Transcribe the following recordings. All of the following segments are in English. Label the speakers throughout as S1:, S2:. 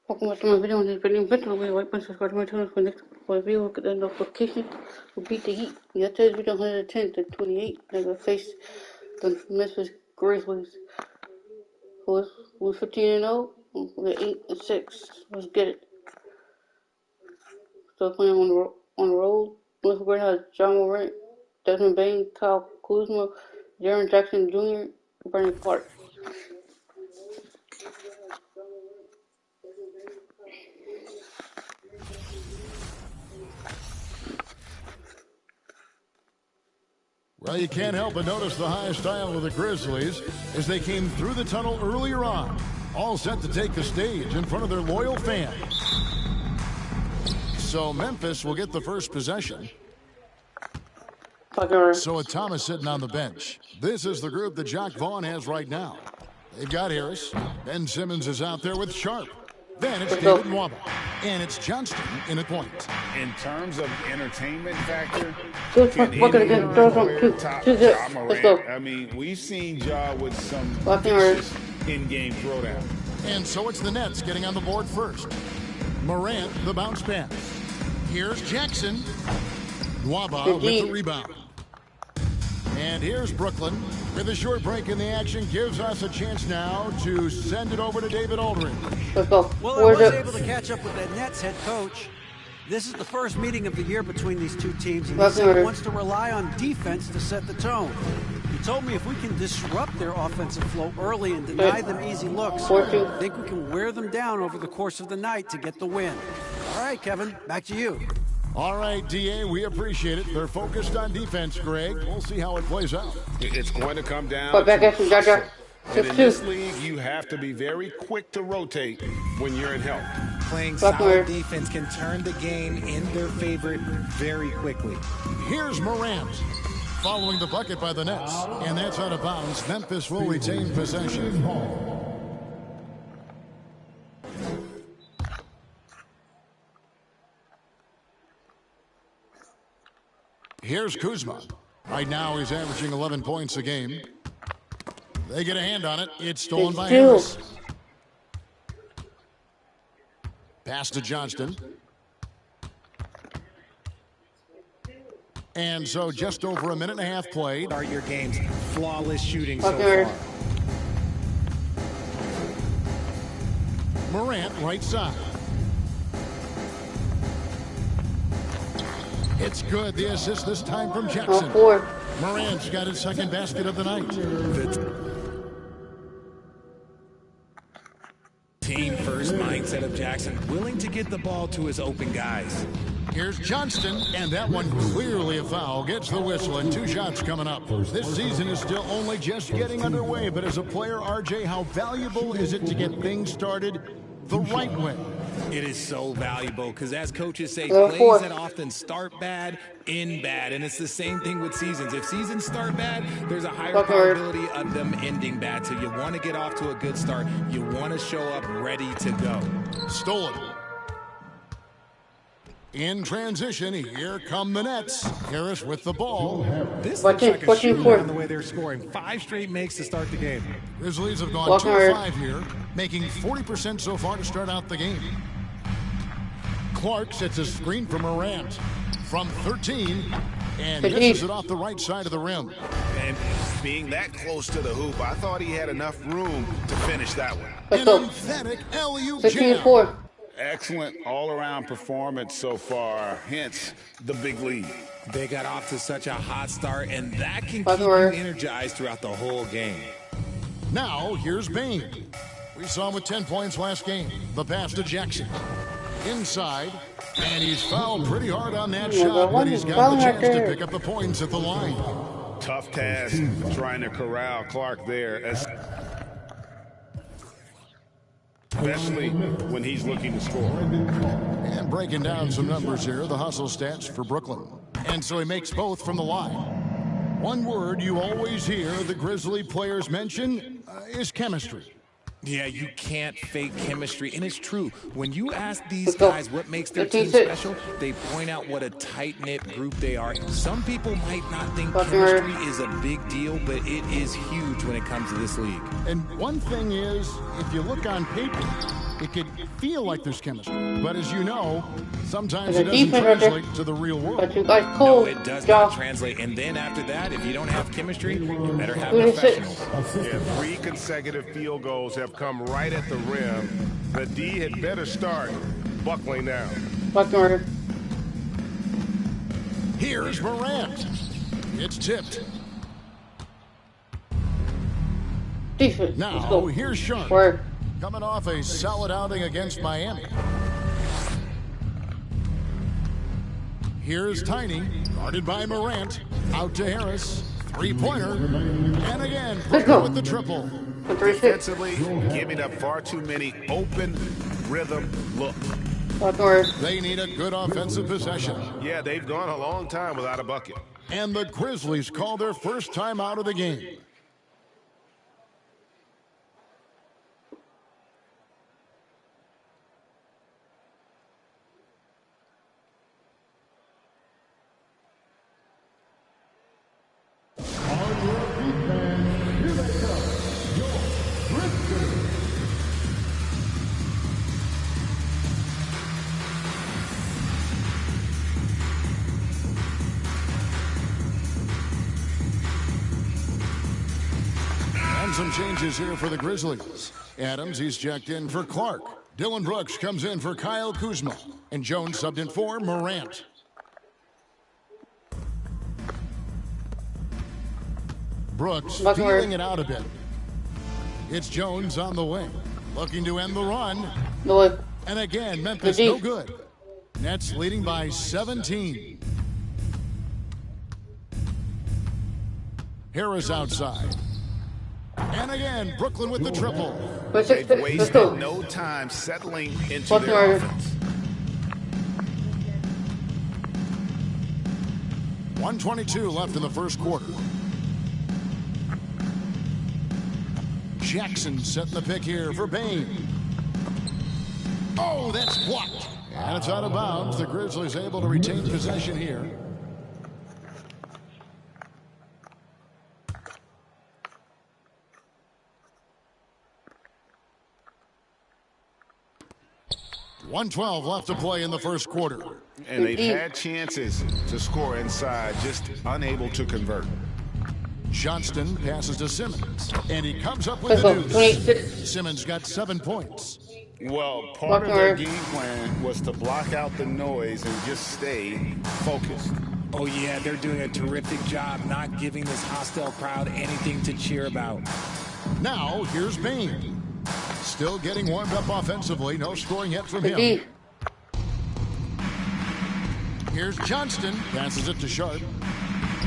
S1: Welcome back to my video. In this video, please like and subscribe to my channel for the video. Get the notification to beat the Heat. Yesterday's video 110 to 28. They're gonna face the Memphis Grizzlies, who's 15-0. We're 8-6. Let's get it. So playing on the road. Memphis Grizzlies has John Morant, Desmond Bain, Kyle Kuzma, Jaren Jackson Jr., and Brandon Clark.
S2: Well, you can't help but notice the high style of the Grizzlies as they came through the tunnel earlier on, all set to take the stage in front of their loyal fans. So Memphis will get the first possession. So with Thomas sitting on the bench, this is the group that Jock Vaughn has right now. They've got Harris. Ben Simmons is out there with Sharp. Then it's David Nwaba. And it's Johnston in a point.
S3: In terms of entertainment factor, I mean, we've seen Ja with some in-game throwdown.
S2: And so it's the Nets getting on the board first. Morant, the bounce pass. Here's Jackson. Nwaba with the rebound. And here's Brooklyn with a short break in the action. Gives us a chance now to send it over to David Aldridge.
S4: Well, I was able to catch up with the Nets head coach. This is the first meeting of the year between these two teams, and he said he wants to rely on defense to set the tone. He told me if we can disrupt their offensive flow early and deny them easy looks, I think we can wear them down over the course of the night to get the win. All right, Kevin, back to you.
S2: All right, D.A., we appreciate it. They're focused on defense, Greg. We'll see how it plays out.
S3: It's going to come down to and in this league, you have to be very quick to rotate when you're in help.
S5: Playing solid defense can turn the game in their favor very quickly.
S2: Here's Morant following the bucket by the Nets, and that's out of bounds. Memphis will retain possession. Here's Kuzma. Right now he's averaging 11 points a game. They get a hand on it. It's stolen by Harris. Pass to Johnston. And so just over a minute and a half played.
S5: Are your games flawless shooting so far?
S2: Morant right side. It's good. The assist this time from Jackson. Morant's got his second basket of the night.
S5: Team first mindset of Jackson, willing to get the ball to his open guys.
S2: Here's Johnston, and that one clearly a foul. Gets the whistle, and 2 shots coming up. This season is still only just getting underway, but as a player, RJ, how valuable is it to get things started the right way?
S5: It is so valuable because, as coaches say, plays that often start bad, end bad. And it's the same thing with seasons. If seasons start bad, there's a higher probability of them ending bad. So you want to get off to a good start. You want to show up ready to go.
S2: Stolen. In transition, here come the Nets. Harris with the ball.
S5: This looks like a shootout on the way they're scoring. 5 straight makes to start the game.
S2: Grizzlies have gone 2-5 here, making 40% so far to start out the game. Clark sets a screen for Morant from 13 and misses it off the right side of the rim.
S3: And being that close to the hoop, I thought he had enough room to finish that one.
S2: An emphatic alley-oop jam.
S3: Excellent all-around performance so far, hence the big lead.
S5: They got off to such a hot start, and that can keep you energized throughout the whole game.
S2: Now, here's Bain. We saw him with 10 points last game. The pass to Jackson. Inside, and he's fouled pretty hard on that shot, but he's got the chance to pick up the points at the line.
S3: Tough task trying to corral Clark there, especially when he's looking to score.
S2: And breaking down some numbers here, the hustle stats for Brooklyn. And so he makes both from the line. One word you always hear the Grizzly players mention is chemistry.
S5: Yeah, you can't fake chemistry, and it's true. When you ask these guys what makes their team special, they point out what a tight-knit group they are. Some people might not think chemistry is a big deal, but it is huge when it comes to this league.
S2: And one thing is, if you look on paper, it can feel like there's chemistry. But as you know, sometimes it doesn't translate to the real world.
S1: But you guys
S5: No, it does not translate. And then after that, if you don't have chemistry, you better have professionals.
S3: Yeah, 3 consecutive field goals have come right at the rim. The D had better start buckling down.
S1: Buckner.
S2: Here's Morant. It's tipped.
S1: Defense.
S2: Now, here's Sharp.
S1: Where?
S2: Coming off a solid outing against Miami. Here's Tiny, guarded by Morant. Out to Harris. Three-pointer. And again, Brooklyn with the triple.
S3: Defensively, giving up far too many open rhythm looks.
S2: They need a good offensive possession.
S3: Yeah, they've gone a long time without a bucket.
S2: And the Grizzlies call their first time out of the game. Some changes here for the Grizzlies. Adams, he's checked in for Clark. Dylan Brooks comes in for Kyle Kuzma. And Jones subbed in for Morant. Brooks feeling it out a bit. It's Jones on the wing. Looking to end the run. And again, Memphis no good. Nets leading by 17. Harris outside. And again, Brooklyn with the triple.
S3: They've wasted no time settling into their offense.
S2: 1:22 left in the first quarter. Jackson setting the pick here for Bain. Oh, that's blocked. And it's out of bounds. The Grizzlies able to retain possession here. .112 left to play in the first quarter.
S3: And they've had chances to score inside, just unable to convert.
S2: Johnston passes to Simmons, and he comes up with the deuce. Simmons got 7 points.
S3: Well, part of their game plan was to block out the noise and just stay focused.
S5: Oh, yeah, they're doing a terrific job not giving this hostile crowd anything to cheer about.
S2: Now, here's Bain. Still getting warmed up offensively. No scoring yet from him. Here's Johnston. Passes it to Sharp.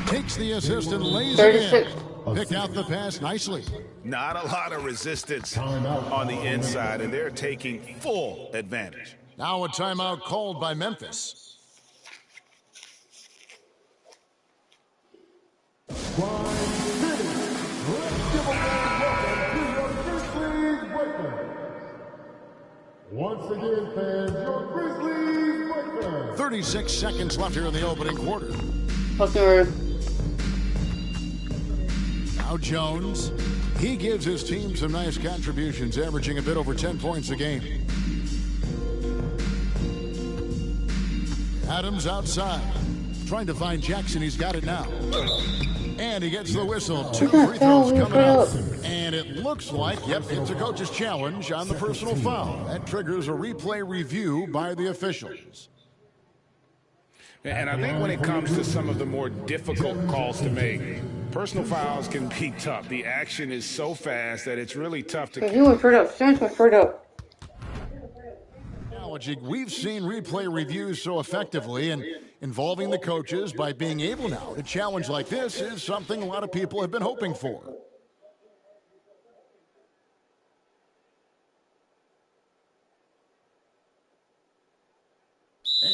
S2: Takes the assist and lays it in. Picked out the pass nicely.
S3: Not a lot of resistance on the inside, and they're taking full advantage.
S2: Now a timeout called by Memphis.
S6: Once again, fans, your Grizzlies breakers.
S2: 36 seconds left here in the opening quarter. Now Jones. He gives his team some nice contributions, averaging a bit over 10 points a game. Adams outside. Trying to find Jackson. He's got it now. And he gets the whistle. 2 free throws coming up. And it looks like, yep, it's a coach's challenge on the personal foul. That triggers a replay review by the officials.
S3: And I think when it comes to some of the more difficult calls to make, personal fouls can be tough. The action is so fast that it's really tough to...
S1: He went straight up. Stance went straight up.
S2: We've seen replay reviews so effectively, and involving the coaches by being able now to challenge like this is something a lot of people have been hoping for.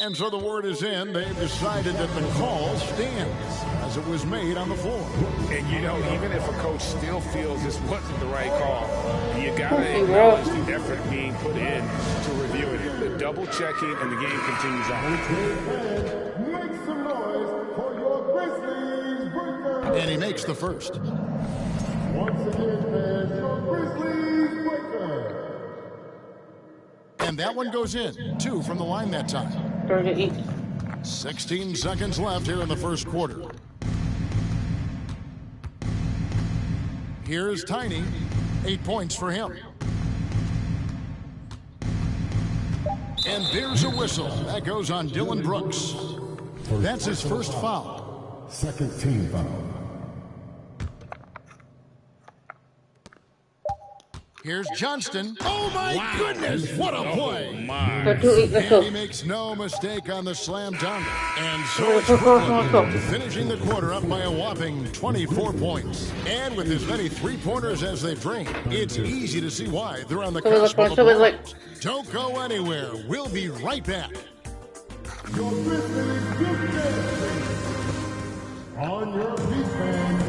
S2: And so the word is in. They've decided that the call stands as it was made on the floor.
S3: And, you know, even if a coach still feels this wasn't the right call, you got to acknowledge the effort being put in to review it. The double-checking, and the game continues on.
S6: Make some noise for your Grizzlies breakers.
S2: And he makes the first.
S6: Once again, fans, your Grizzlies breakers.
S2: And that one goes in. 2 from the line that time.
S1: 38.
S2: 16 seconds left here in the first quarter. Here's Tiny. 8 points for him. And there's a whistle. That goes on Dylan Brooks. That's his first foul.
S6: Second team foul.
S2: Here's Johnston. Oh, my goodness. What a play.
S1: And
S2: he makes no mistake on the slam dunk. And so it's Brooklyn, finishing the quarter up by a whopping 24 points. And with as many three-pointers as they've drained, it's easy to see why they're on the cusp of a blowout. Don't go anywhere. We'll be right back.
S6: Your Grizzlies on your feet, fans.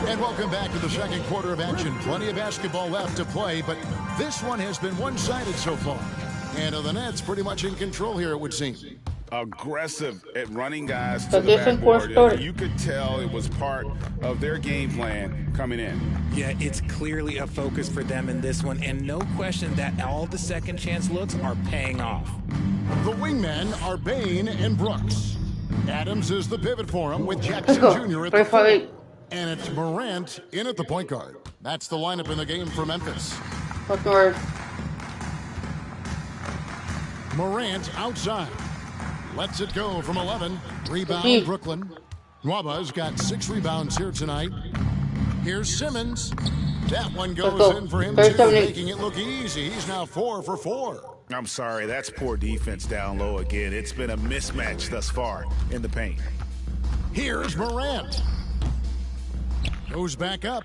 S2: And welcome back to the second quarter of action. Plenty of basketball left to play, but this one has been one-sided so far. And the Nets pretty much in control here, it would seem.
S3: Aggressive at running guys to the backboard. You could tell it was part of their game plan coming in.
S5: Yeah, it's clearly a focus for them in this one, and no question that all the second chance looks are paying off.
S2: The wingmen are Bain and Brooks. Adams is the pivot for him with Jackson Jr. at the four. And it's Morant in at the point guard. That's the lineup in the game for Memphis. Morant outside. Lets it go from 11. Rebound, Brooklyn. Nwaba's got 6 rebounds here tonight. Here's Simmons. That one goes in for him too, making it look easy. He's now 4 for 4.
S3: I'm sorry, that's poor defense down low again. It's been a mismatch thus far in the paint.
S2: Here's Morant. Goes back up,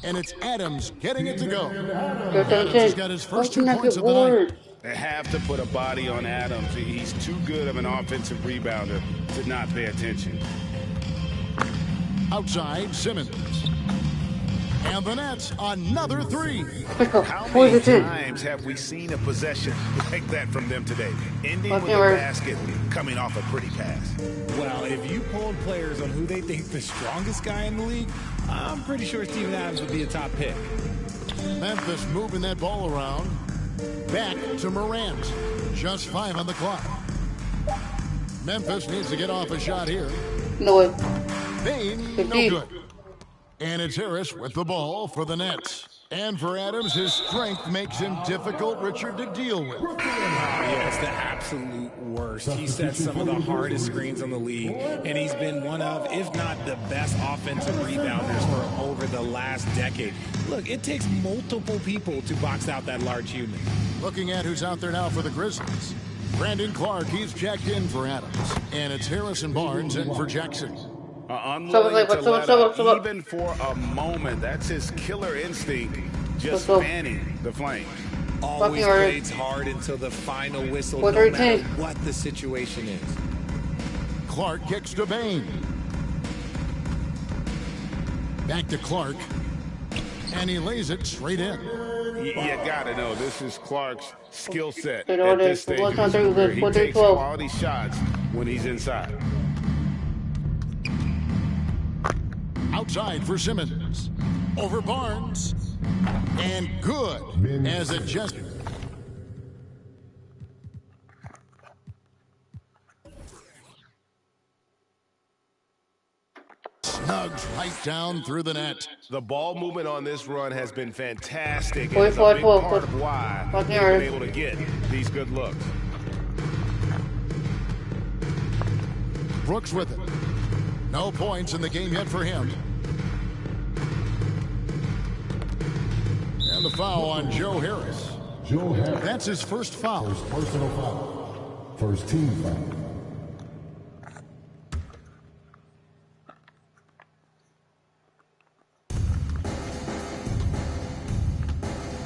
S2: and it's Adams getting it to go. Adams has got his first 2 points of the night.
S3: They have to put a body on Adams. He's too good of an offensive rebounder to not pay attention.
S2: Outside, Simmons. And the Nets, another 3.
S3: How many times have we seen a possession like that from them today? Ending with a basket, coming off a pretty pass.
S5: Well, if you polled players on who they think the strongest guy in the league, I'm pretty sure Steven Adams would be a top pick.
S2: Memphis moving that ball around. Back to Morant. Just 5 on the clock. Memphis needs to get off a shot here.
S1: No.
S2: Bain, no good. And it's Harris with the ball for the Nets. And for Adams, his strength makes him difficult, Richard, to deal with.
S5: Yeah, it's the absolute worst. He sets some of the hardest screens on the league, and he's been one of, if not the best offensive rebounders for over the last decade. Look, it takes multiple people to box out that large human.
S2: Looking at who's out there now for the Grizzlies. Brandon Clark, he's checked in for Adams. And it's Harrison Barnes in for Jackson.
S3: Unwilling to let up even for a moment. That's his killer instinct, just fanning the flame.
S5: Always plays hard until the final whistle, no matter what the situation is.
S2: Clark kicks to Bain. Back to Clark. And he lays it straight in.
S3: You gotta know, this is Clark's skill set at this stage of his career. He takes quality shots when he's inside.
S2: Outside for Simmons. Over Barnes. And good as it just... Snugs right down through the net.
S3: The ball movement on this run has been fantastic. And it's a big part of why they've been able to get these good looks.
S2: Brooks with it. No points in the game yet for him. And the foul on Joe Harris.
S6: Joe Harris.
S2: That's his first foul.
S6: First personal foul. First team foul.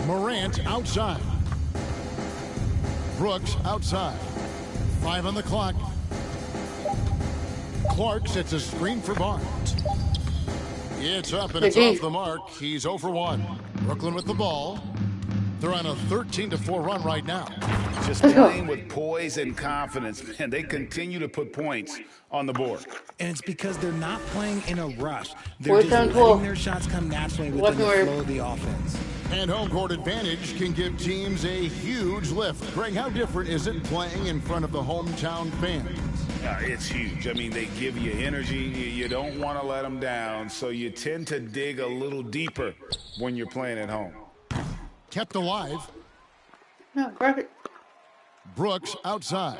S2: Morant outside. Brooks outside. 5 on the clock. Clark sets a screen for Barnes. It's up and it's off the mark. He's 0 for 1. Brooklyn with the ball. They're on a 13-4 run right now.
S3: Just playing with poise and confidence, and they continue to put points on the board.
S5: And it's because they're not playing in a rush. They're just letting their shots come naturally within the flow of the offense.
S2: And home court advantage can give teams a huge lift. Greg, how different is it playing in front of the hometown fans?
S3: It's huge. I mean, they give you energy. You don't want to let them down, so you tend to dig a little deeper when you're playing at home.
S2: Kept alive.
S1: No, grab it.
S2: Brooks outside.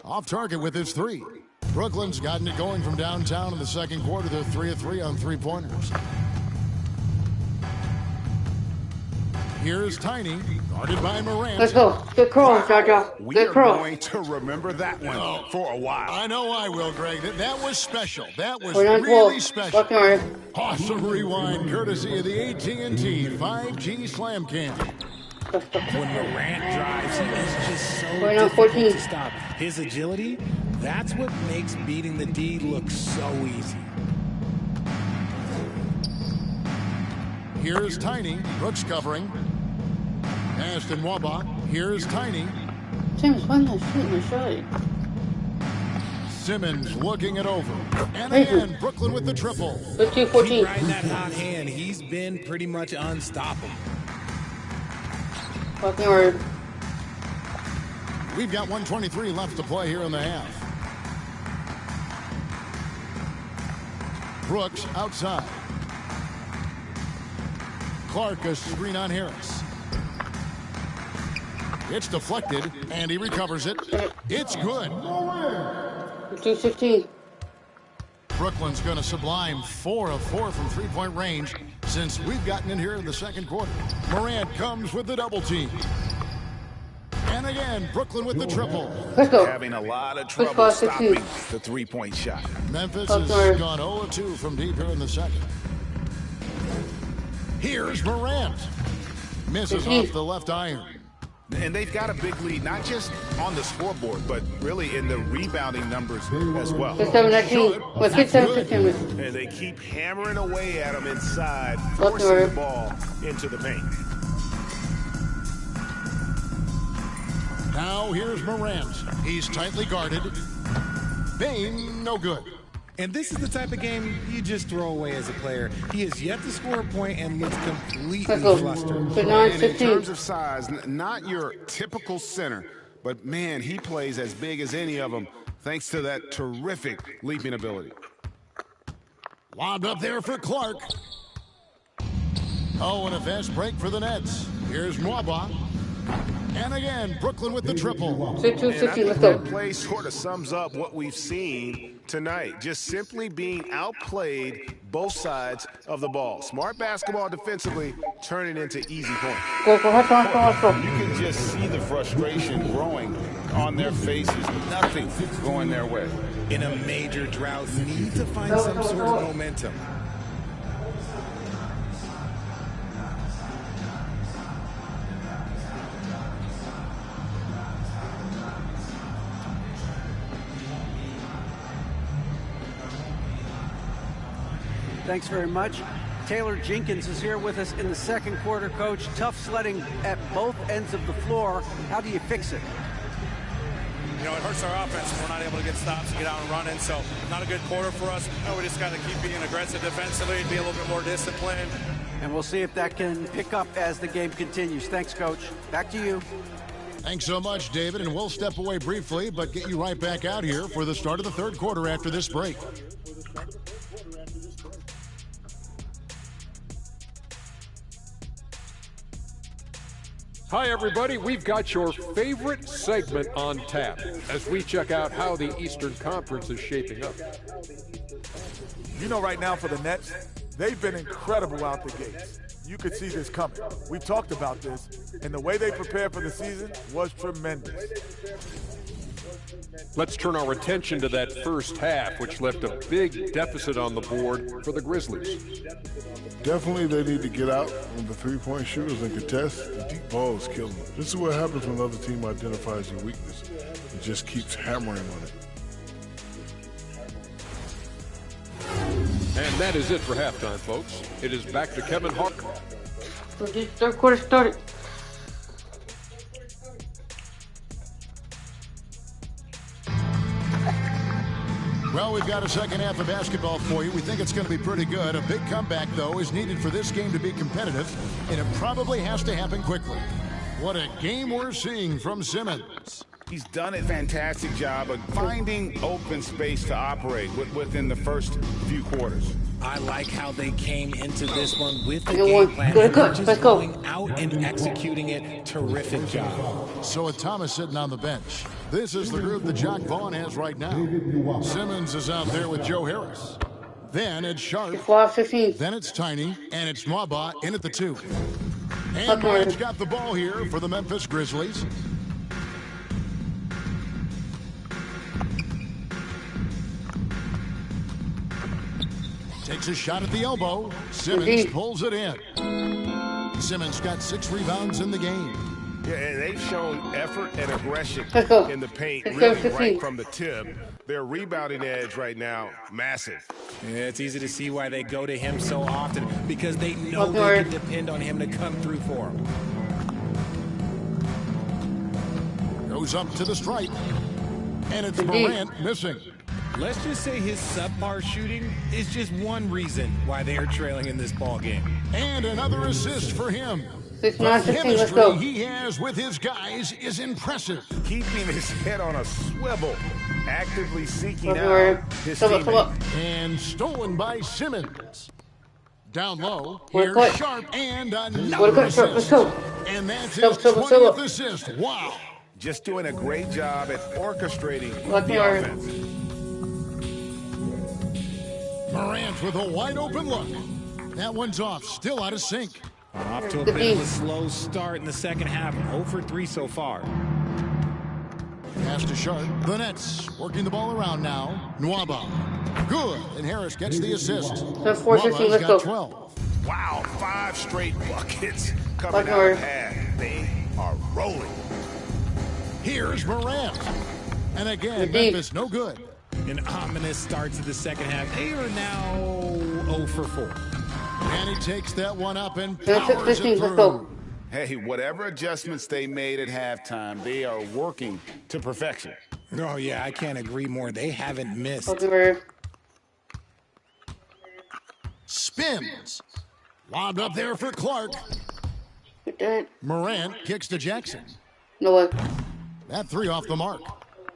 S2: Off target with his three. Brooklyn's gotten it going from downtown in the second quarter. They're 3 of 3 on three-pointers. Here's Tiny, guarded by Morant.
S1: Let's go. Good cross, Jaja.
S3: We
S1: Good
S3: are
S1: cross.
S3: going to remember that one for a while.
S2: I know I will, Greg. That was special. That was
S1: We're on
S2: really
S1: 12.
S2: special.
S1: Buckner.
S2: Awesome rewind, courtesy of the AT&T 5G Slam Cam.
S5: When Morant drives, he is just so
S1: We're now
S5: difficult
S1: 14.
S5: to stop. His agility, that's what makes beating the D look so easy.
S2: Here's Tiny. Brooks covering. Aston Waba. Here's Tiny.
S1: James, why not shoot my shot?
S2: Simmons looking it over. And again, Brooklyn with the triple.
S1: 15-14.
S5: Keep riding that hot hand. He's been pretty much unstoppable.
S1: Buckner.
S2: We've got 1:23 left to play here in the half. Brooks outside. Clark a screen on Harris. It's deflected, and he recovers it. It's good.
S1: 15-15.
S2: Brooklyn's going to sublime 4 of 4 from three-point range since we've gotten in here in the second quarter. Morant comes with the double team. And again, Brooklyn with the triple.
S1: Let's go.
S3: Having a lot of trouble stopping the three-point shot.
S2: Memphis has gone 0-2 from deep here in the second. Here's Morant. Misses off the left iron.
S3: And they've got a big lead, not just on the scoreboard, but really in the rebounding numbers as well.
S1: 7-19. With 6-7-15.
S3: And they keep hammering away at them inside, forcing the ball into the paint.
S2: Now here's Morant. He's tightly guarded. Bain, no good.
S5: And this is the type of game you just throw away as a player. He has yet to score a point and looks completely flustered.
S3: And in terms of size, not your typical center, but man, he plays as big as any of them thanks to that terrific leaping ability.
S2: Lobbed up there for Clark. Oh, and a fast break for the Nets. Here's Mwaba. And again, Brooklyn with the triple.
S1: 6-2-16, let's go.
S3: That play sort of sums up what we've seen tonight. Just simply being outplayed both sides of the ball. Smart basketball defensively, turning into easy points.
S1: Go.
S3: You can just see the frustration growing on their faces. Nothing going their way.
S5: In a major drought, need to find some sort of momentum.
S4: Thanks very much. Taylor Jenkins is here with us in the second quarter, Coach. Tough sledding at both ends of the floor. How do you fix it?
S7: You know, it hurts our offense. We're not able to get stops and get out and running, so not a good quarter for us. You know, we just got to keep being aggressive defensively and be a little bit more disciplined.
S4: And we'll see if that can pick up as the game continues. Thanks, Coach. Back to you.
S2: Thanks so much, David, and we'll step away briefly, but get you right back out here for the start of the third quarter after this break.
S8: Hi, everybody. We've got your favorite segment on tap as we check out how the Eastern Conference is shaping up.
S9: You know, right now for the Nets, they've been incredible out the gates. You could see this coming. We talked about this, and the way they prepared for the season was tremendous.
S8: Let's turn our attention to that first half, which left a big deficit on the board for the Grizzlies.
S6: Definitely they need to get out on the three-point shooters and contest. The deep balls kill them. This is what happens when another team identifies your weakness. It just keeps hammering on it.
S8: And that is it for halftime, folks. It is back to Kevin Hart.
S1: Third quarter started.
S2: Well, Well, we've got a second half of basketball for you. We think it's going to be pretty good. A big comeback, though, is needed for this game to be competitive, and it probably has to happen quickly. What a game we're seeing from Simmons.
S3: He's done a fantastic job of finding open space to operate within the first few quarters.
S5: I like how they came into this one with the game plan. Just going out and executing it. Terrific job.
S2: So with Thomas sitting on the bench, this is the group that Jock Vaughn has right now. Simmons is out there with Joe Harris. Then it's Sharp. Then it's Tiny. And it's Nwaba in at the 2. And Bryant's got the ball here for the Memphis Grizzlies. Takes a shot at the elbow. Simmons pulls it in. Simmons got 6 rebounds in the game.
S3: Yeah, and they've shown effort and aggression in the paint really right from the tip. Their rebounding edge right now, massive.
S5: Yeah, it's easy to see why they go to him so often, because they know they can depend on him to come through for them.
S2: Goes up to the stripe. And it's Morant missing.
S5: Let's just say his subpar shooting is just one reason why they are trailing in this ball game.
S2: And another assist for him. The chemistry he has with his guys is impressive.
S3: Keeping his head on a swivel, actively seeking out his teammate.
S2: And stolen by Simmons. Down low, here's Sharp and another assist. And that's his 20th assist. Wow.
S3: Just doing a great job at orchestrating the offense.
S2: Morant with a wide open look. That one's off, still out of sync.
S5: Off to a bit of a slow start in the second half. 0 for 3 so far.
S2: Pass to Sharp. The Nets working the ball around now. Nwaba. Good. And Harris gets the assist. Nwaba's got 12.
S3: Wow, 5 straight buckets coming out of half. They are rolling.
S2: Here's Morant. And again, Memphis no good.
S5: An ominous start to the second half. They are now 0 for 4.
S2: And he takes that one up and powers it through.
S3: Hey, whatever adjustments they made at halftime, they are working to perfection.
S5: Oh, yeah, I can't agree more. They haven't missed.
S2: Spins. Lobbed up there for Clark. Morant kicks to Jackson.
S1: No way.
S2: That 3 off the mark.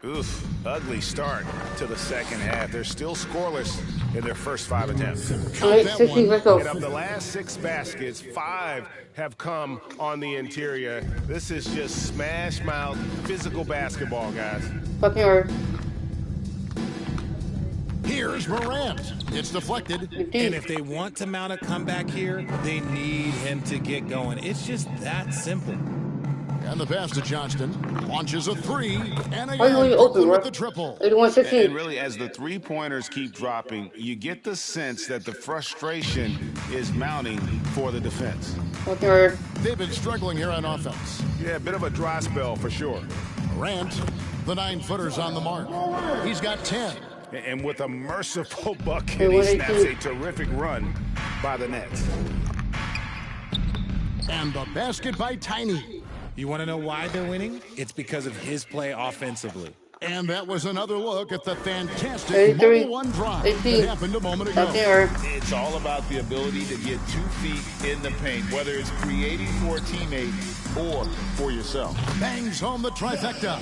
S3: Oof, ugly start to the second half. They're still scoreless in their first 5 attempts.
S2: And
S3: of the last 6 baskets, 5 have come on the interior. This is just smash mouth physical basketball, guys.
S2: Here's Morant. It's deflected.
S5: And if they want to mount a comeback here, they need him to get going. It's just that simple.
S2: And the pass to Johnston. Launches a 3. And again, open with the triple.
S3: And really, as the 3-pointers keep dropping, you get the sense that the frustration is mounting for the defense.
S2: They've been struggling here on offense.
S3: Yeah, a bit of a dry spell for sure.
S2: Morant, the 9-footer's on the mark. He's got 10.
S3: And with a merciful bucket, he snaps a terrific run by the Nets.
S2: And the basket by Tiny.
S5: You want to know why they're winning? It's because of his play offensively.
S2: And that was another look at the fantastic mobile 1 drive that happened a moment ago.
S3: It's all about the ability to get 2 feet in the paint, whether it's creating for a teammate or for yourself.
S2: Bangs home the trifecta.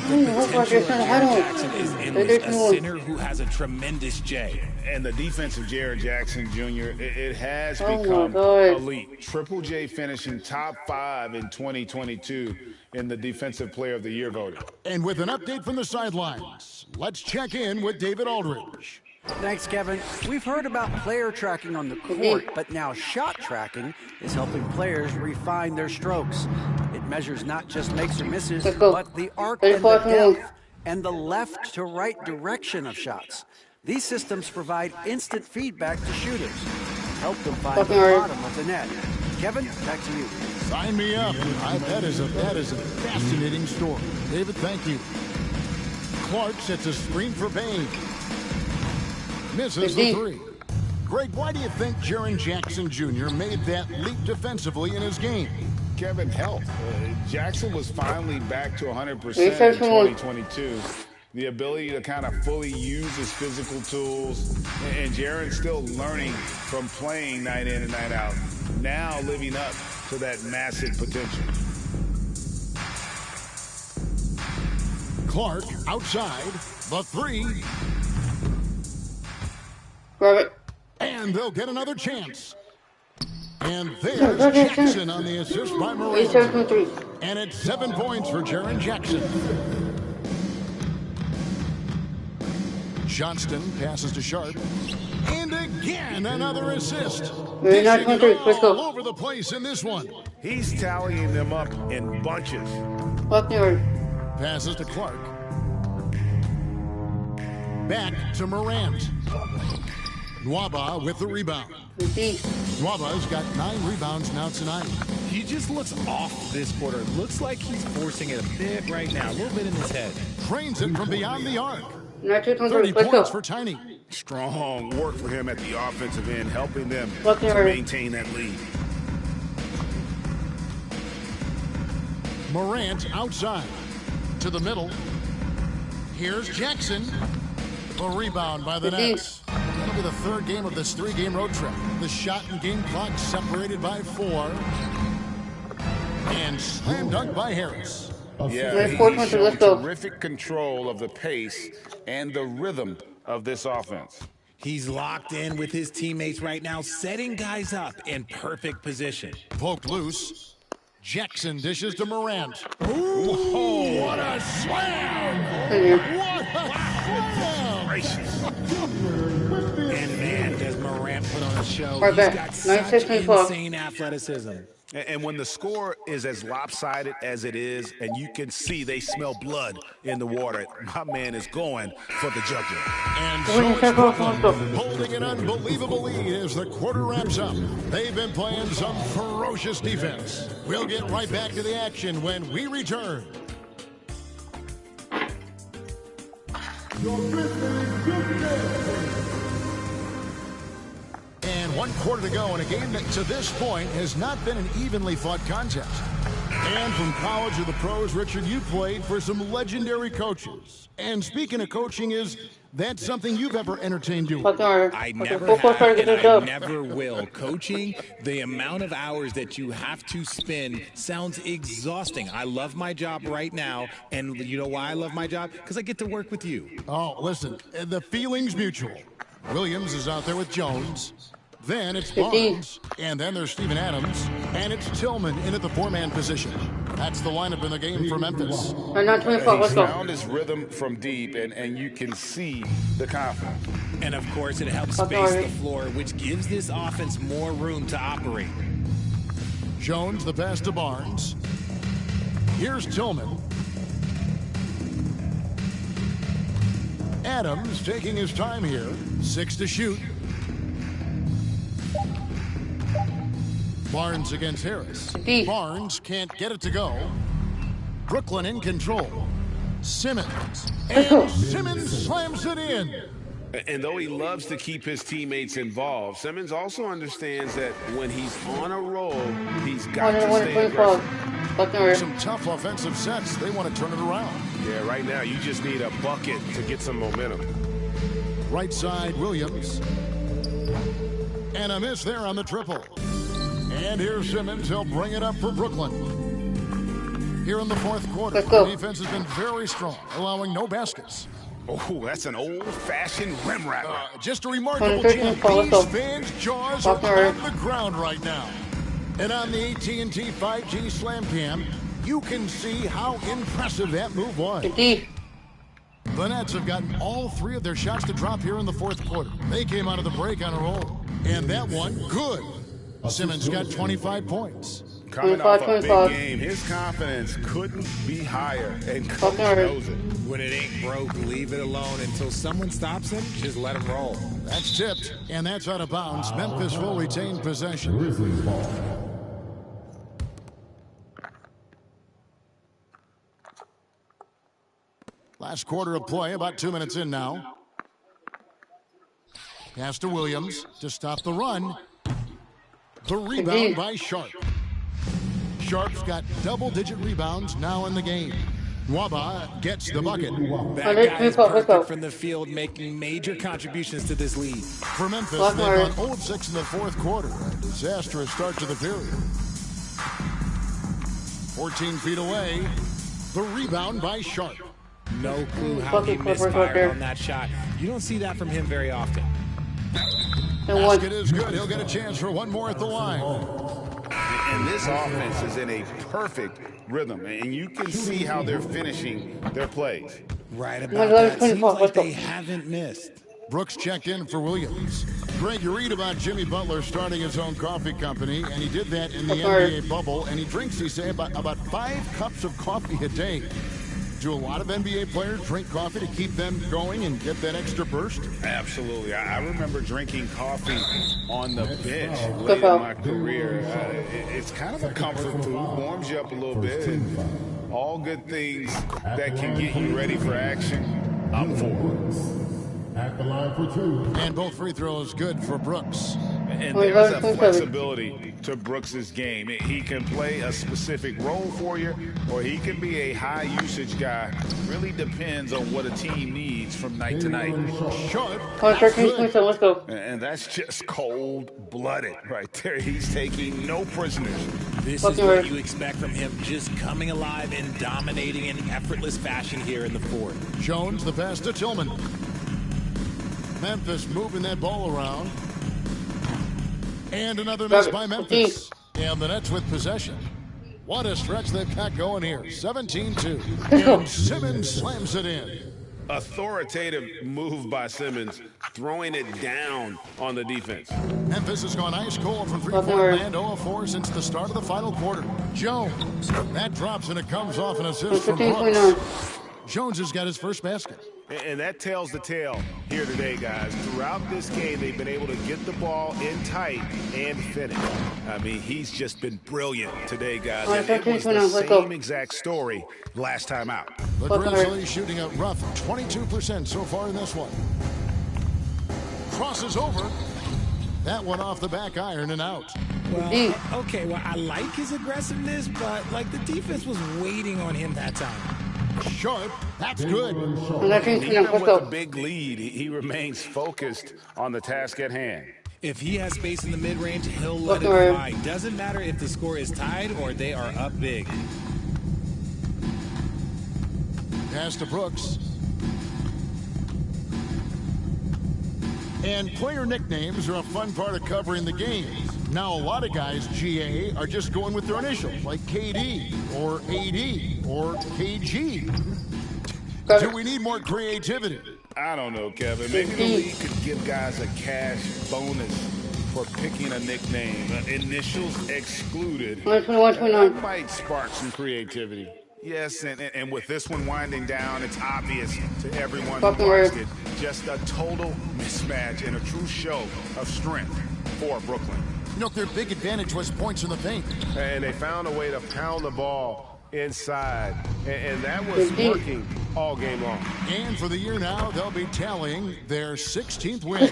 S5: The potential of Jared Jackson is endless. A center who has a tremendous J.
S3: And the defense of Jared Jackson Jr., it has become elite. Triple J finishing top 5 in 2022 in the Defensive Player of the Year voting.
S2: And with an update from the sidelines, let's check in with David Aldridge.
S4: Thanks, Kevin. We've heard about player tracking on the court, but now shot tracking is helping players refine their strokes. It measures not just makes or misses, but the arc and the depth and the left to right direction of shots. These systems provide instant feedback to shooters. Help them find the bottom of the net. Kevin, back to you.
S2: Sign me up. That is a fascinating story. David, thank you. Clark sets a screen for Bain. Misses the 3. Greg, why do you think Jaren Jackson Jr. made that leap defensively in his game?
S3: Kevin, help. Jackson was finally back to 100% in 2022. the ability to kind of fully use his physical tools. And Jaren's still learning from playing night in and night out, now living up to that massive potential.
S2: Clark outside, the three.
S1: Grab it.
S2: And they'll get another chance. And there's Jackson on the assist by Morant. And it's 7 points for Jaren Jackson. Johnston passes to Sharp. And again, another assist. Dishing it all over the place in this one.
S3: He's tallying them up in bunches.
S2: Passes to Clark. Back to Morant. Nwaba with the rebound. Nwaba's got 9 rebounds now tonight.
S5: He just looks off this quarter. Looks like he's forcing it a bit right now, a little bit in his head.
S2: Trains it from beyond the arc.
S1: 30
S2: points for Tiny.
S3: Strong work for him at the offensive end, helping them to maintain that lead.
S2: Morant outside to the middle. Here's Jackson. The rebound by the Nets. That'll be the 3rd game of this 3-game road trip. The shot and game clock separated by 4. And slam dunk by Harris.
S3: Yeah, he's showing terrific control of the pace and the rhythm of this offense.
S5: He's locked in with his teammates right now, setting guys up in perfect position.
S2: Poked loose. Jackson dishes to Morant. Ooh, what a slam! What a slam!
S3: Gracious.
S5: And man, does Morant put on a show.
S1: Right
S5: He's
S1: back.
S5: got such insane athleticism.
S3: And when the score is as lopsided as it is, and you can see they smell blood in the water, my man is going for the jugular.
S2: And so it's Brooklyn holding an unbelievable lead as the quarter wraps up. They've been playing some ferocious defense. We'll get right back to the action when we return. And 1 quarter to go in a game that to this point has not been an evenly fought contest. And from college to the pros, Richard, you played for some legendary coaches. And speaking of coaching, is that something you've ever entertained doing?
S5: I never have, and I never will. Coaching, the amount of hours that you have to spend sounds exhausting. I love my job right now, and you know why I love my job? Because I get to work with you.
S2: Oh, listen, the feeling's mutual. Williams is out there with Jones. Then it's Barnes, and then there's Steven Adams, and it's Tillman in at the 4-man position. That's the lineup in the game for Memphis.
S3: He's found his rhythm from deep, and you can see the confidence.
S5: And, of course, it helps space the floor, which gives this offense more room to operate.
S2: Jones, the pass to Barnes. Here's Tillman. Adams taking his time here. 6 to shoot. Barnes against Harris. Barnes can't get it to go. Brooklyn in control. Simmons. And Simmons slams it in.
S3: And though he loves to keep his teammates involved, Simmons also understands that when he's on a roll, he's got to stay aggressive.
S2: Some tough offensive sets. They want to turn it around.
S3: Yeah, right now you just need a bucket to get some momentum.
S2: Right side, Williams. And a miss there on the triple. And here's Simmons. He'll bring it up for Brooklyn. Here in the 4th quarter, the defense has been very strong, allowing no baskets.
S3: Oh, that's an old-fashioned rim wrapper.
S2: Just a remarkable jam. These fans' jaws are on the ground right now. And on the AT&T 5G Slam Cam, you can see how impressive that move was. The Nets have gotten all 3 of their shots to drop here in the 4th quarter. They came out of the break on a roll. And that one, good. Simmons got 25 points.
S3: Coming off a big game, his confidence couldn't be higher, and Coach knows it.
S5: When it ain't broke, leave it alone until someone stops him. Just let him roll.
S2: That's tipped, and that's out of bounds. Memphis will retain possession. Grizzlies ball. Last quarter of play, about 2 minutes in now. Pass to Williams to stop the run. The rebound by Sharp. Sharp's got double-digit rebounds now in the game. Nwaba gets the bucket.
S5: That guy is perfect from the field, making major contributions to this lead.
S2: For Memphis, they've gone 0 of 6 in the fourth quarter. A disastrous start to the period. 14 feet away. The rebound by Sharp.
S5: No clue how he misfired on that shot. You don't see that from him very often.
S2: Basket is good. He'll get a chance for one more at the line.
S3: And this offense is in a perfect rhythm, and you can see how they're finishing their plays.
S5: Right about that. Seems like they haven't missed.
S2: Brooks checked in for Williams. Greg, you read about Jimmy Butler starting his own coffee company, and he did that in the NBA bubble, and he drinks, he said, about 5 cups of coffee a day. Do a lot of NBA players drink coffee to keep them going and get that extra burst?
S3: Absolutely. I remember drinking coffee on the bench late in my career. It's kind of a comfort food, warms you up a little bit, and all good things that can get you ready for action, I'm for.
S2: At the line for 2. And both free throws good for Brooks.
S3: And there's a flexibility to Brooks's game. He can play a specific role for you, or he can be a high-usage guy. Really depends on what a team needs from night to night.
S2: Short.
S1: Let's go.
S3: And that's just cold-blooded right there. He's taking no prisoners.
S5: This is what you expect from him, just coming alive and dominating in effortless fashion here in the fourth.
S2: Jones, the pass to Tillman. Memphis moving that ball around. And another miss by Memphis. And the Nets with possession. What a stretch they've got going here. 17-2. And Simmons slams it in.
S3: Authoritative move by Simmons, throwing it down on the defense.
S2: Memphis has gone ice cold from three-point land, 0 of 4 since the start of the final quarter. Jones, that drops and it comes off an assist from Brooks. Jones has got his first basket.
S3: And that tells the tale here today, guys. Throughout this game, they've been able to get the ball in tight and finish. I mean, he's just been brilliant today, guys. And it was the same exact story last time out.
S2: The Grizzlies shooting a rough 22% so far in this one. Crosses over. That one off the back iron and out.
S5: Well, okay, well, I like his aggressiveness, but, like, the defense was waiting on him that time.
S2: Sharp, that's good.
S3: Even with a big lead, he remains focused on the task at hand.
S5: If he has space in the mid-range, he'll let it fly. Doesn't matter if the score is tied or they are up big.
S2: Pass to Brooks. And player nicknames are a fun part of covering the games. Now, a lot of guys, GA, are just going with their initials, like KD, or AD, or KG. Do we need more creativity?
S3: I don't know, Kevin. Maybe the league could give guys a cash bonus for picking a nickname. Initials excluded. That might spark some creativity. Yes, and with this one winding down, it's obvious to everyone who watched it. Just a total mismatch and a true show of strength for Brooklyn.
S2: You know, their big advantage was points in the paint.
S10: And they found a way to pound the ball inside. And that was working all game long.
S2: And for the year now, they'll be tallying their 16th win.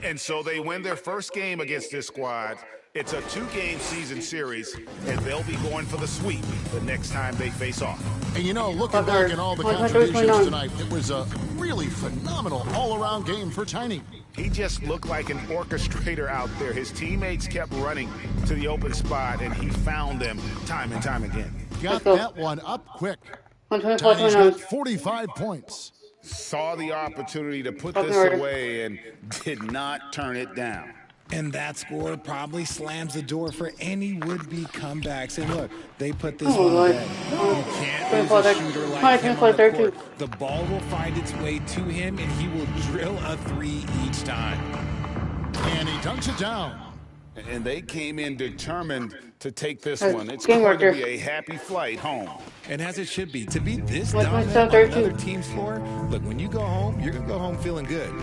S3: And so they win their first game against this squad. It's a 2-game season series, and they'll be going for the sweep the next time they face off.
S2: And you know, looking back at all the contributions tonight, it was a really phenomenal all-around game for Tiny.
S3: He just looked like an orchestrator out there. His teammates kept running to the open spot, and he found them time and time again.
S2: Got that one up quick. Tiny's got 45 points.
S3: Saw the opportunity to put this away and did not turn it down.
S5: And that score probably slams the door for any would-be comebacks. And look, they put this on the bed. You can't lose a shooter like him on the court. The ball will find its way to him, and he will drill a 3 each time.
S2: And he dunks it down.
S3: And they came in determined to take this one. It's going to be a happy flight home.
S5: And as it should be. To be this dominant on another team's floor, look, when you go home, you're going to go home feeling good.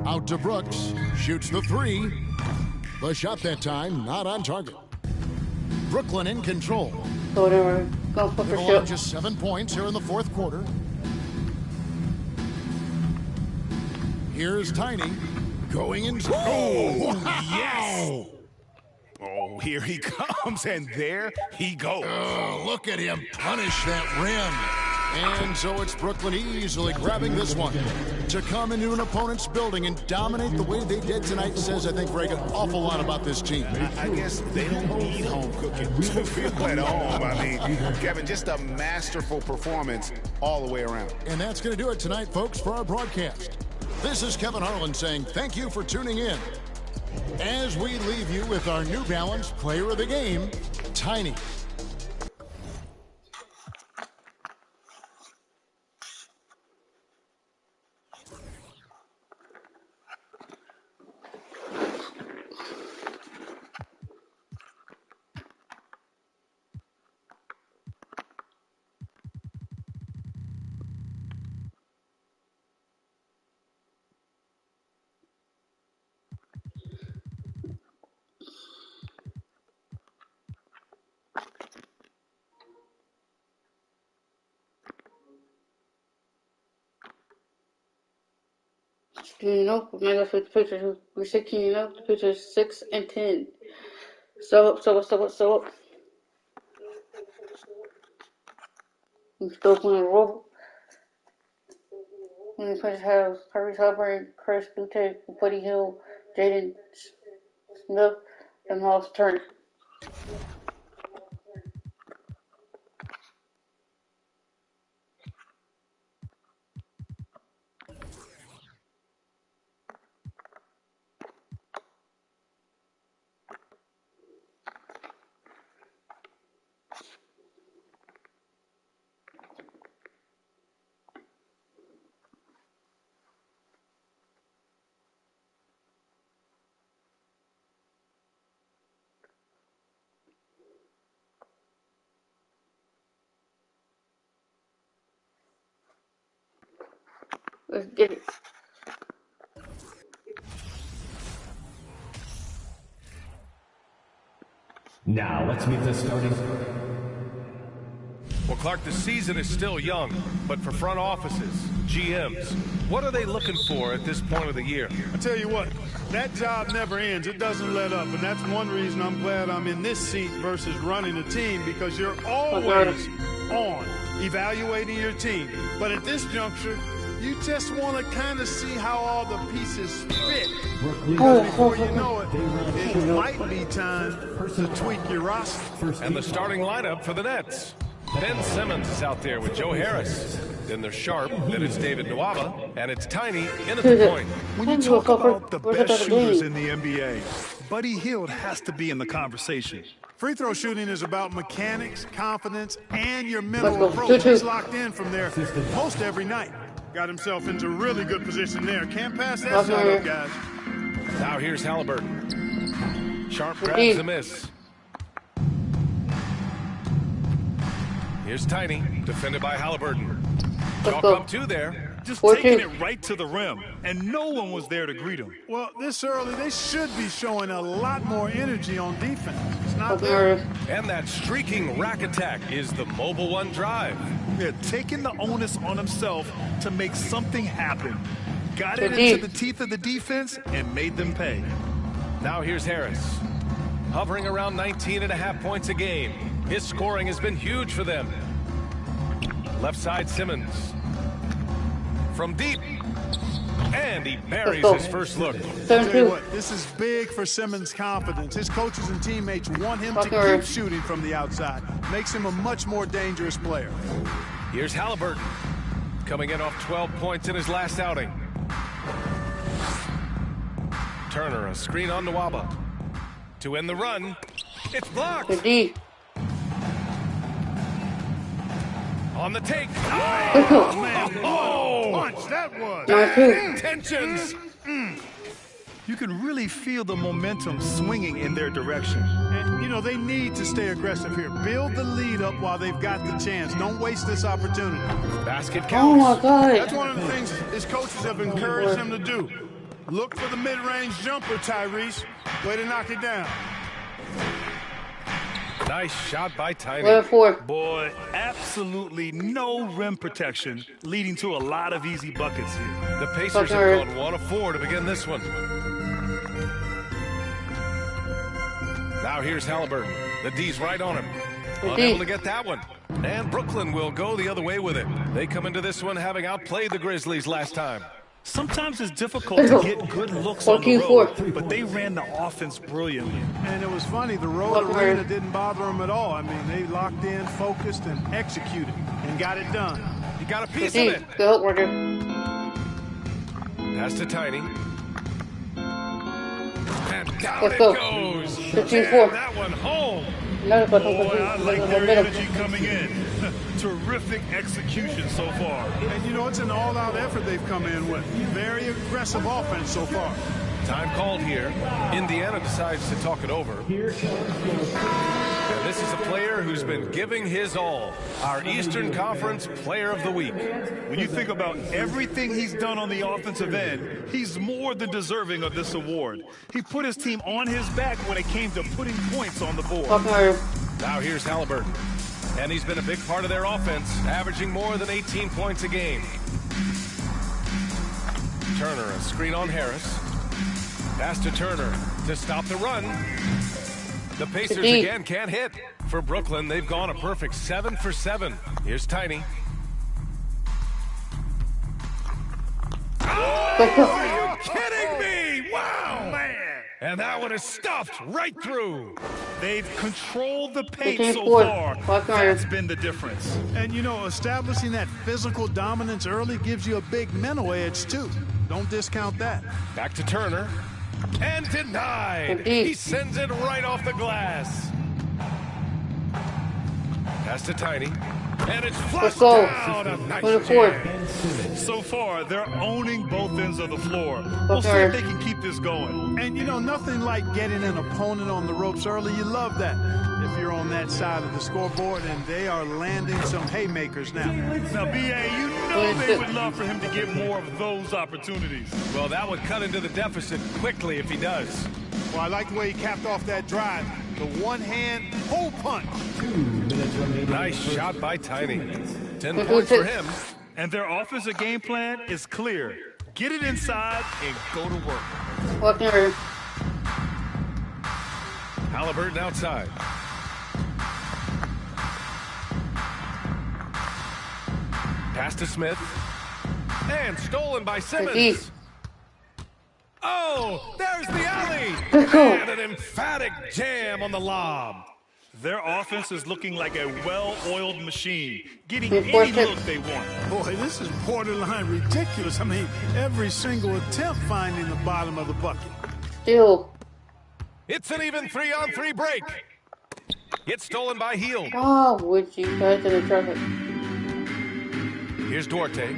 S2: Out to Brooks, shoots the 3. The shot that time, not on target. Brooklyn in control.
S1: Whatever. Go for
S2: They're
S1: shot.
S2: just 7 points here in the fourth quarter. Here's Tiny going in.
S3: Oh, yes! Oh, here he comes, and there he goes.
S2: Oh, look at him punish that rim. And so it's Brooklyn easily grabbing this one. To come into an opponent's building and dominate the way they did tonight says, I think, Greg, an awful lot about this team.
S3: I guess they don't need home cooking to feel at home. I mean, Kevin, just a masterful performance all the way around.
S2: And that's going to do it tonight, folks, for our broadcast. This is Kevin Harlan saying thank you for tuning in. As we leave you with our New Balance Player of the Game, Tiny.
S1: Man, the pictures. We said, the pictures 6 and 10. So up. We still playing a roll. And the pictures have Tyrese Halliburton, Chris Boutte, Buddy Hill, Jaden Smith, and Miles Turner. Let's get it.
S11: Now let's meet the starting.
S10: Well, Clark, the season is still young, but for front offices, GMs, what are they looking for at this point of the year?
S12: I tell you what, that job never ends. It doesn't let up, and that's one reason I'm glad I'm in this seat versus running a team, because you're always on evaluating your team. But at this juncture, you just want to kind of see how all the pieces fit. Because before you know it, it might be time to tweak your roster.
S10: And the starting lineup for the Nets. Ben Simmons is out there with Joe Harris. Then there's Sharp, then it's David Nwaba, and it's Tiny in at the point.
S12: When you talk about the best shooters in the NBA, Buddy Hield has to be in the conversation. Free throw shooting is about mechanics, confidence, and your mental approach. He's locked in from there most every night. Got himself into really good position there. Can't pass that shot up, guys.
S10: Now here's Halliburton. Sharp grabs the miss. Here's Tiny, defended by Halliburton. Chalk up two there.
S12: Just taking it right to the rim, and no one was there to greet him. Well, this early, they should be showing a lot more energy on defense. It's not there.
S10: And that streaking rack attack is the Mobile One drive.
S12: They're taking the onus on himself to make something happen. Got it into the teeth of the defense and made them pay.
S10: Now here's Harris. Hovering around 19.5 points a game. His scoring has been huge for them. Left side Simmons. From deep. And he buries his first look.
S12: Tell you what, this is big for Simmons' confidence. His coaches and teammates want him to keep shooting from the outside. Makes him a much more dangerous player.
S10: Here's Halliburton. Coming in off 12 points in his last outing. Turner, a screen on Nwaba. To end the run. It's blocked. On the take.
S12: Oh, man. Oh, punch that was.
S10: Intentions.
S12: You can really feel the momentum swinging in their direction. And, you know, they need to stay aggressive here. Build the lead up while they've got the chance. Don't waste this opportunity.
S10: Basket counts.
S1: Oh, my God.
S12: That's one of the things his coaches have encouraged him to do. Look for the mid-range jumper, Tyrese. Way to knock it down.
S10: Nice shot by Tiny.
S12: Boy, absolutely no rim protection, leading to a lot of easy buckets here.
S10: The Pacers have gone 1 of 4 to begin this one. Now Now here's Halliburton. The D's right on him. Unable to get that one. And Brooklyn will go the other way with it. They come into this one having outplayed the Grizzlies last time.
S13: Sometimes it's difficult to get good looks on the road, but they ran the offense brilliantly.
S12: And it was funny, the road arena didn't bother them at all. I mean, they locked in, focused, and executed, and got it done.
S10: He got a piece of it.
S1: Go, Roger.
S10: Pass to Tiny. And down it goes.
S1: 15-4.
S10: That one home.
S12: Boy, I like their energy coming in. Terrific execution so far. And you know, it's an all-out effort they've come in with. Very aggressive offense so far.
S10: Time called here. Indiana decides to talk it over. And this is a player who's been giving his all. Our Eastern Conference Player of the Week.
S12: When you think about everything he's done on the offensive end, he's more than deserving of this award. He put his team on his back when it came to putting points on the board.
S10: Now here's Halliburton. And he's been a big part of their offense, averaging more than 18 points a game. Turner, a screen on Harris. Pass to Turner to stop the run. The Pacers again can't hit. For Brooklyn, they've gone a perfect 7 for 7. Here's Tiny.
S12: Oh, are you kidding me? Wow, man.
S10: And that one is stuffed right through.
S12: They've controlled the pace so far. That's been the difference. And, you know, establishing that physical dominance early gives you a big mental edge, too. Don't discount that.
S10: Back to Turner. And denied. He sends it right off the glass. Pass to Tiny. And it's flushed down. A nice jam.
S12: So far, they're owning both ends of the floor. We'll see if they can keep this going. And, you know, nothing like getting an opponent on the ropes early. You love that if you're on that side of the scoreboard, and they are landing some haymakers now. Now, B.A., you know they would love for him to get more of those opportunities.
S10: Well, that would cut into the deficit quickly if he does.
S12: Well, I like the way he capped off that drive. The one-hand hole punch.
S10: Nice shot by Tiny. 10 points for him.
S12: And their offensive game plan is clear. Get it inside and go to work.
S1: Walking over.
S10: Halliburton outside. Pass to Smith. And stolen by Simmons. Oh, there's the alley. And an emphatic jam on the lob.
S12: Their offense is looking like a well-oiled machine, getting any look they want. Boy, this is borderline ridiculous. I mean, every single attempt finding the bottom of the bucket.
S1: Still.
S10: It's an even 3-on-3 break. It's stolen by Hield.
S1: Oh, would you guys in the traffic?
S10: Here's Duarte.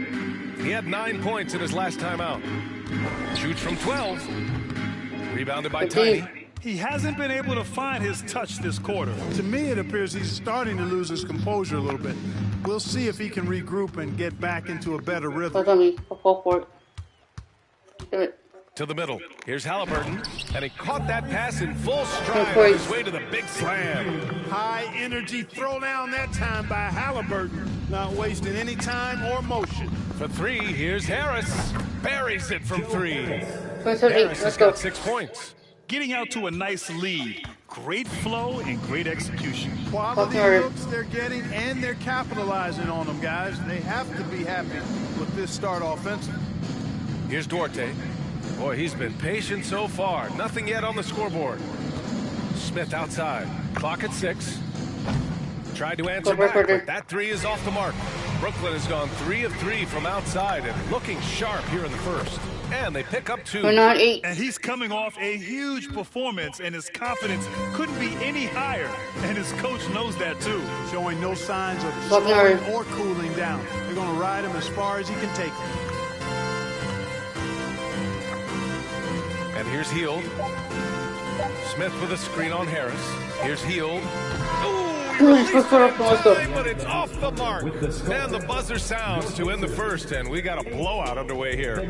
S10: He had 9 points in his last time out. Shoots from 12. Rebounded by Tiny.
S12: He hasn't been able to find his touch this quarter. To me, it appears he's starting to lose his composure a little bit. We'll see if he can regroup and get back into a better rhythm.
S1: I'll fall for it. Do it.
S10: To the middle. Here's Halliburton. And he caught that pass in full stride on his way to the big slam.
S12: High energy throwdown that time by Halliburton. Not wasting any time or motion.
S10: For three, here's Harris. Buries it from three.
S1: Harris
S10: has got 6 points.
S12: Getting out to a nice lead. Great flow and great execution. Quality looks they're getting, and they're capitalizing on them, guys. They have to be happy with this start offensive.
S10: Here's Duarte. Boy, he's been patient so far. Nothing yet on the scoreboard. Smith outside. Clock at 6. Tried to answer back, but that three is off the mark. Brooklyn has gone 3 of 3 from outside and looking sharp here in the first. And they pick up 2.
S12: And he's coming off a huge performance, and his confidence couldn't be any higher. And his coach knows that, too. Showing no signs of slowing or cooling down. They're going to ride him as far as he can take him.
S10: And here's Hield. Smith with a screen on Harris. Here's Hield. But it's off the mark. And the buzzer sounds to end the first, and we got a blowout underway here.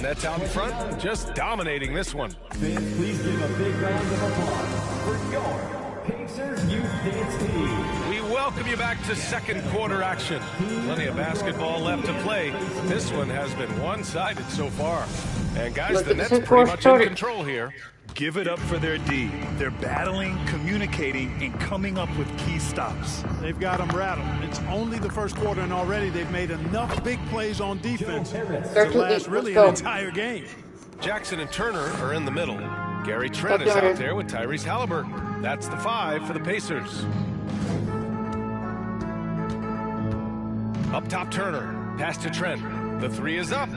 S10: Nets out in front, just dominating this one.
S11: Please give a big round of applause for your Pacers Youth Dance Team.
S10: We welcome you back to second quarter action. Plenty of basketball left to play. This one has been one-sided so far. And guys, the Nets pretty much in control here.
S13: give it up for their D. They're battling, communicating, and coming up with key stops.
S12: They've got them rattled. It's only the first quarter, and already they've made enough big plays on defense to last really an entire game.
S10: Jackson and Turner are in the middle. Gary Trent is out there with Tyrese Halliburton. That's the 5 for the Pacers. Up top, Turner. Pass to Trent. The 3 is up.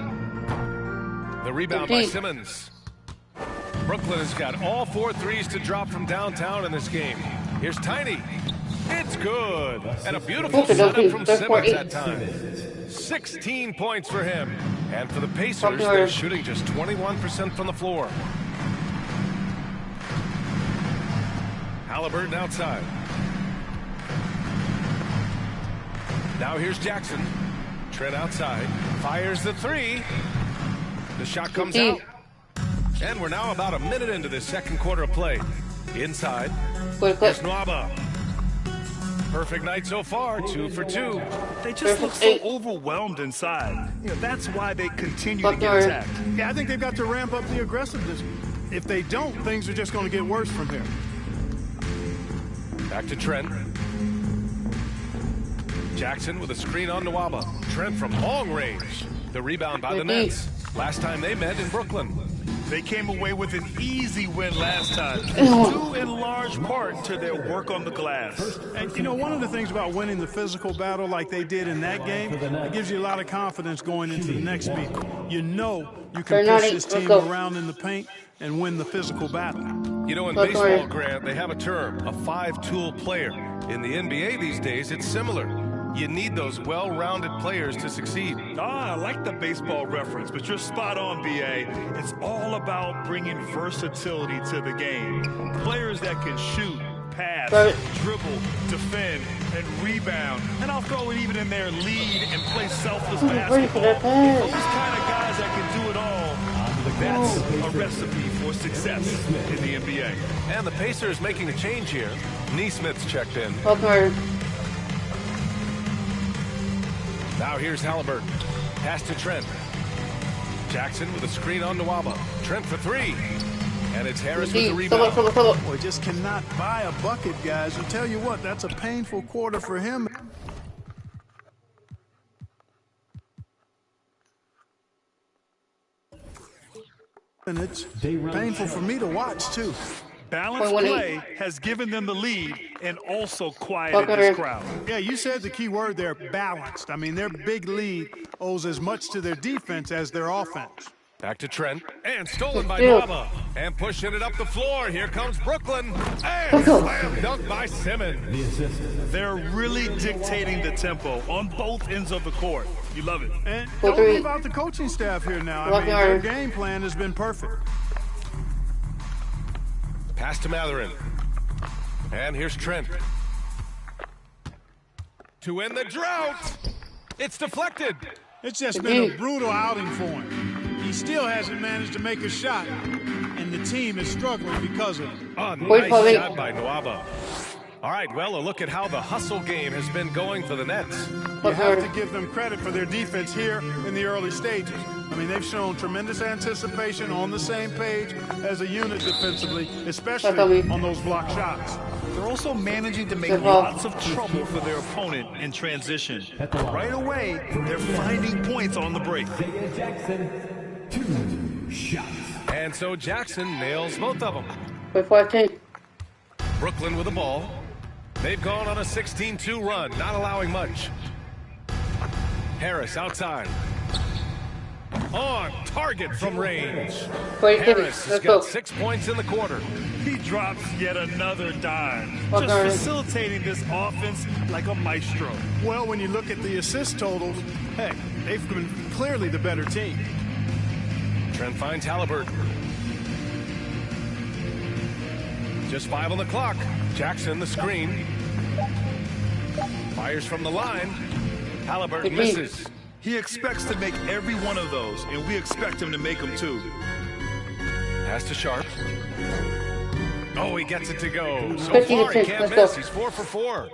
S10: The rebound by Simmons. Brooklyn has got all 4 threes to drop from downtown in this game. Here's Tiny. It's good. And a beautiful setup from Simmons that time. 16 points for him. And for the Pacers, they're shooting just 21% from the floor. Halliburton outside. Now here's Jackson. Trent outside. Fires the 3. The shot comes out. And we're now about a minute into this second quarter of play. Inside. Here's Nwaba. Perfect night so far, 2 for 2.
S13: They just look so overwhelmed inside. You know, that's why they continue to get attacked.
S12: Yeah, I think they've got to ramp up the aggressiveness. If they don't, things are just going to get worse from here.
S10: Back to Trent. Jackson with a screen on Nwaba. Trent from long range. The rebound by the Nets. Last time they met in Brooklyn.
S13: They came away with an easy win last time, due in large part to their work on the glass.
S12: And, you know, one of the things about winning the physical battle like they did in that game, it gives you a lot of confidence going into the next meet. You know you can push this team around in the paint and win the physical battle.
S10: You know, in baseball, Grant, they have a term, a 5-tool player. In the NBA these days, it's similar. You need those well-rounded players to succeed.
S13: I like the baseball reference, but you're spot on, B.A. It's all about bringing versatility to the game. Players that can shoot, pass, dribble, defend, and rebound. And I'll throw it even in there, lead and play selfless basketball. Those kind of guys that can do it all, that's a recipe for success in the NBA.
S10: And the Pacers making a change here. Neesmith's checked in. Now here's Halliburton. Pass to Trent. Jackson with a screen on Nwaba. Trent for 3. And it's Harris with the rebound.
S12: Boy, just cannot buy a bucket, guys. I'll tell you what, that's a painful quarter for him. And it's painful for me to watch, too.
S13: Balanced play has given them the lead and also quieted this crowd.
S12: Yeah, you said the key word there, balanced. I mean, their big lead owes as much to their defense as their offense.
S10: Back to Trent. And stolen by Nwaba. And pushing it up the floor. Here comes Brooklyn. And slam dunk by Simmons.
S13: They're really dictating the tempo on both ends of the court. You love it.
S12: And don't leave out the coaching staff here now. I mean, their game plan has been perfect.
S10: Pass to Mathurin. And here's Trent. To end the drought. It's deflected.
S12: It's just been a brutal outing for him. He still hasn't managed to make a shot, and the team is struggling because of it.
S10: Oh, nice shot by Nwaba. All right, well, a look at how the hustle game has been going for the Nets.
S12: You have to give them credit for their defense here in the early stages. I mean, they've shown tremendous anticipation, on the same page as a unit defensively, especially on those block shots.
S13: They're also managing to make lots of trouble for their opponent in transition. Right away, they're finding points on the break.
S11: Jackson, 2 shots.
S10: And so Jackson nails both of them. Brooklyn with the ball. They've gone on a 16-2 run, not allowing much. Harris outside. On target from range. Harris has got 6 points in the quarter.
S13: He drops yet another dime. Just facilitating this offense like a maestro.
S12: Well, when you look at the assist totals, heck, they've been clearly the better team.
S10: Trent finds Halliburton. Just 5 on the clock. Jackson the screen. Fires from the line. Halliburton misses.
S13: He expects to make every one of those, and we expect him to make them too.
S10: Pass to Sharp. Oh, he gets it to go. So far, he can't miss. He's 4 for 4.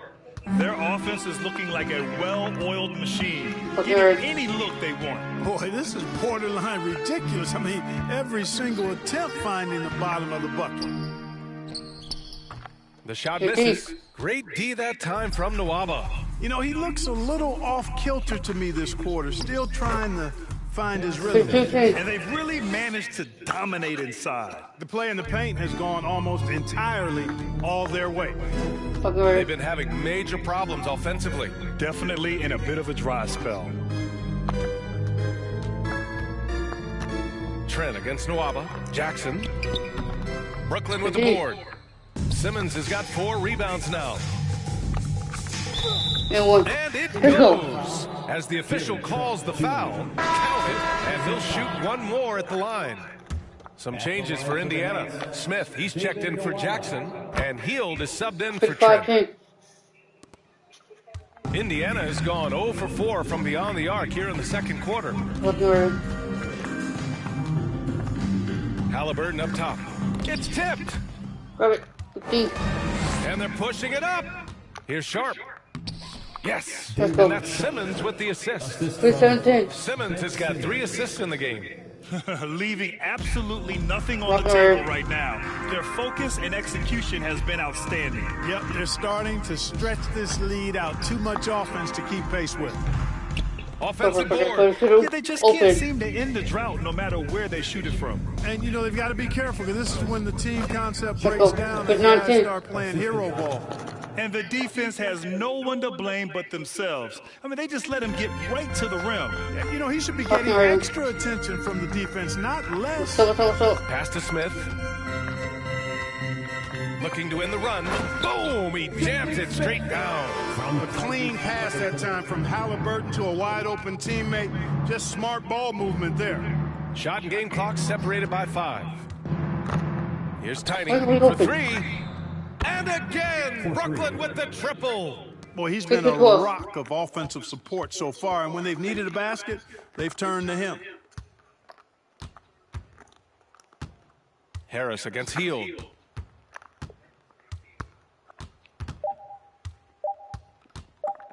S13: Their offense is looking like a well-oiled machine, getting any look they want.
S12: Boy, this is borderline ridiculous. I mean, every single attempt finding the bottom of the bucket.
S10: The shot misses. Great D that time from Nwaba.
S12: You know, he looks a little off-kilter to me this quarter, still trying to find his rhythm.
S13: And they've really managed to dominate inside.
S12: The play in the paint has gone almost entirely all their way.
S10: They've been having major problems offensively.
S13: Definitely in a bit of a dry spell.
S10: Trent against Nwaba. Jackson. Brooklyn with the board. Simmons has got 4 rebounds now. And it goes. As the official calls the foul, count it, and he'll shoot one more at the line. Some changes for Indiana. Smith, he's checked in for Jackson, and Hield is subbed in for Trent. Indiana has gone 0 for 4 from beyond the arc here in the second quarter. Halliburton up top. It's tipped. And they're pushing it up. Here's Sharp. Yes, and that's Simmons with the assist. Simmons has got 3 assists in the game.
S13: Leaving absolutely nothing on the table right now. Their focus and execution has been outstanding.
S12: Yep, they're starting to stretch this lead out. Too much offense to keep pace with.
S10: Offensive board.
S13: Yeah, they just can't seem to end the drought no matter where they shoot it from.
S12: And, you know, they've got to be careful because this is when the team concept breaks down and guys start playing hero ball.
S13: And the defense has no one to blame but themselves. I mean, they just let him get right to the rim.
S12: You know, he should be getting extra attention from the defense, not less.
S10: Pass to Smith. Looking to win the run. Boom! He jams it straight down.
S12: A clean pass that time from Halliburton to a wide-open teammate. Just smart ball movement there.
S10: Shot and game clock separated by 5. Here's Tiny for 3. And again, Brooklyn with the triple.
S12: Boy, he's been a rock of offensive support so far, and when they've needed a basket, they've turned to him.
S10: Harris against Hield.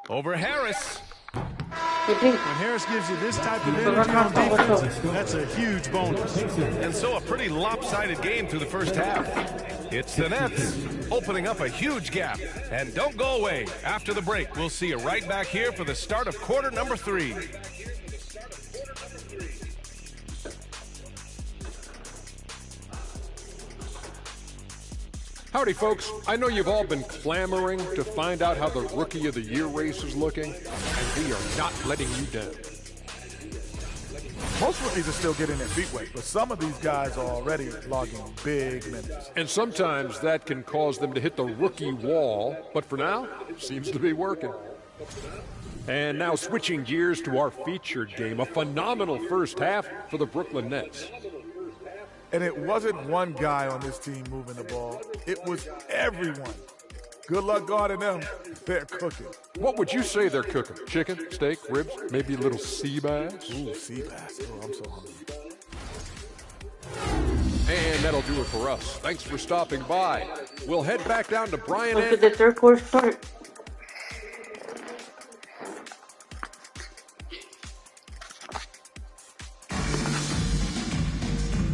S10: Over Harris.
S12: When Harris gives you this type of energy on defense, that's a huge bonus.
S10: And so a pretty lopsided game through the first half. It's the Nets opening up a huge gap. And don't go away. After the break, we'll see you right back here for the start of quarter number 3.
S8: Howdy, folks. I know you've all been clamoring to find out how the Rookie of the Year race is looking, and we are not letting you down.
S9: Most rookies are still getting their feet wet, but some of these guys are already logging big minutes.
S8: And sometimes that can cause them to hit the rookie wall, but for now, seems to be working. And now switching gears to our featured game, a phenomenal first half for the Brooklyn Nets.
S9: And it wasn't one guy on this team moving the ball. It was everyone. Good luck guarding them. They're cooking.
S8: What would you say they're cooking? Chicken, steak, ribs, maybe a little sea bass?
S9: Ooh, sea bass. Oh, I'm so hungry.
S8: And that'll do it for us. Thanks for stopping by. We'll head back down to Brian.
S1: Look at the third quarter start.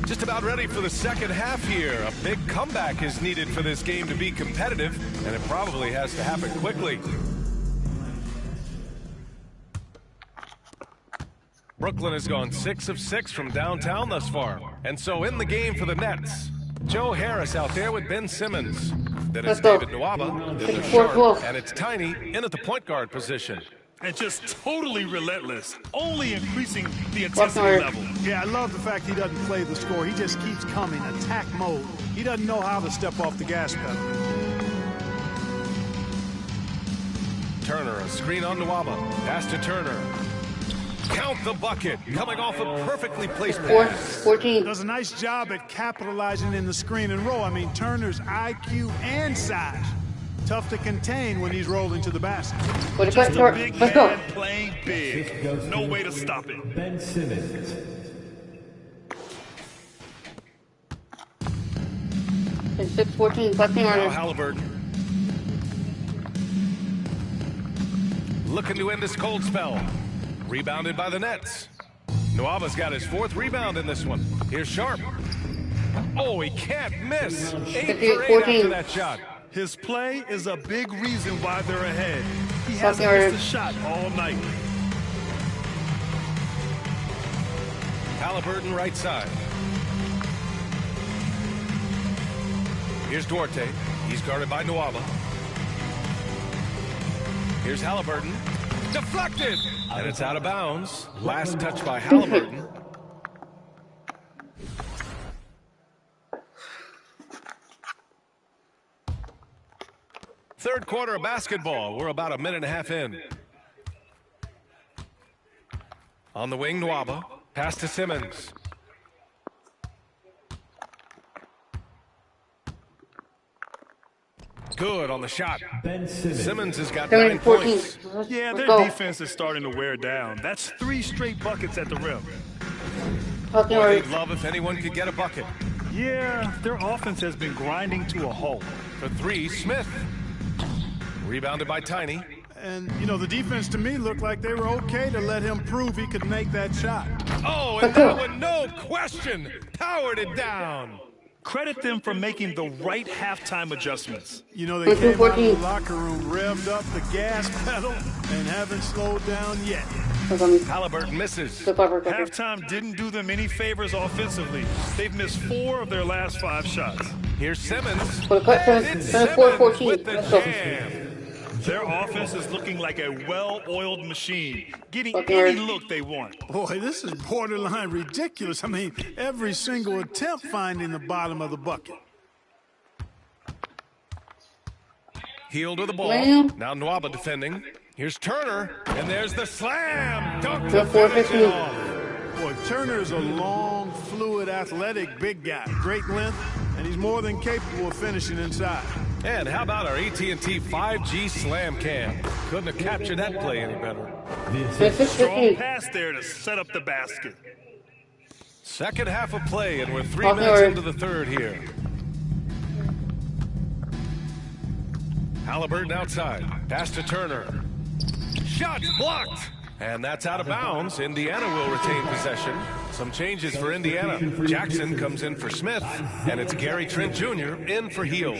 S10: Just about ready for the second half here. A big comeback is needed for this game to be competitive, and it probably has to happen quickly. Brooklyn has gone 6 of 6 from downtown thus far. And so in the game for the Nets, Joe Harris out there with Ben Simmons. Then it's David Nwaba, then it's Sharp, and it's Tiny in at the point guard position.
S13: And just totally relentless, only increasing the intensity level.
S12: Yeah, I love the fact he doesn't play the score. He just keeps coming, attack mode. He doesn't know how to step off the gas pedal.
S10: Turner, a screen on Nwaba. Pass to Turner. Count the bucket, coming off a perfectly placed pass.
S1: 14.
S12: Does a nice job at capitalizing in the screen and roll. I mean, Turner's IQ and size. Tough to contain when he's rolling to the basket.
S13: Just a big man playing big. No way to stop it.
S11: Ben Simmons.
S1: It's 6-14, passing order.
S10: Now Halliburton. looking to end this cold spell. Rebounded by the Nets. Nuaba's got his 4th rebound in this one. Here's Sharp. Oh, he can't miss. 8 for 8 after that shot.
S13: His play is a big reason why they're ahead. He hasn't missed a shot all night.
S10: Halliburton right side. Here's Duarte. He's guarded by Nuaba. Here's Halliburton. Deflected! And it's out of bounds. Last touch by Halliburton. Third quarter of basketball. We're about a minute and a half in. On the wing, Nuaba. Pass to Simmons. Good on the shot. Simmons has got 9 points.
S13: Yeah, their defense is starting to wear down. That's 3 straight buckets at the rim.
S10: Boy, they'd love if anyone could get a bucket.
S13: Yeah, their offense has been grinding to a halt.
S10: For 3, Smith. Rebounded by Tiny.
S12: And, you know, the defense to me looked like they were okay to let him prove he could make that shot.
S10: Oh, and that one, no question, powered it down.
S13: Credit them for making the right halftime adjustments.
S12: You know, they came out of the locker room, revved up the gas pedal, and haven't slowed down yet.
S10: Halliburton misses.
S13: Halftime didn't do them any favors offensively. They've missed 4 of their last 5 shots.
S10: Here's Simmons. And it's Simmons with the jam.
S13: Their offense is looking like a well-oiled machine, getting any look they want.
S12: Boy, this is borderline ridiculous. I mean, every single attempt finding the bottom of the bucket.
S10: Heel to the ball. Now Nuaba defending. Here's Turner, and there's the slam. Dunk to finish it off.
S12: Boy, Turner is a long, fluid, athletic big guy. Great length, and he's more than capable of finishing inside.
S10: And how about our AT&T 5G slam cam? Couldn't have captured that play any better.
S13: Strong pass there to set up the basket.
S10: Second half of play, and we're 3 minutes into the third here. Halliburton outside. Pass to Turner. Shot blocked. And that's out of bounds. Indiana will retain possession. Some changes for Indiana. Jackson comes in for Smith, and it's Gary Trent Jr. in for Heel.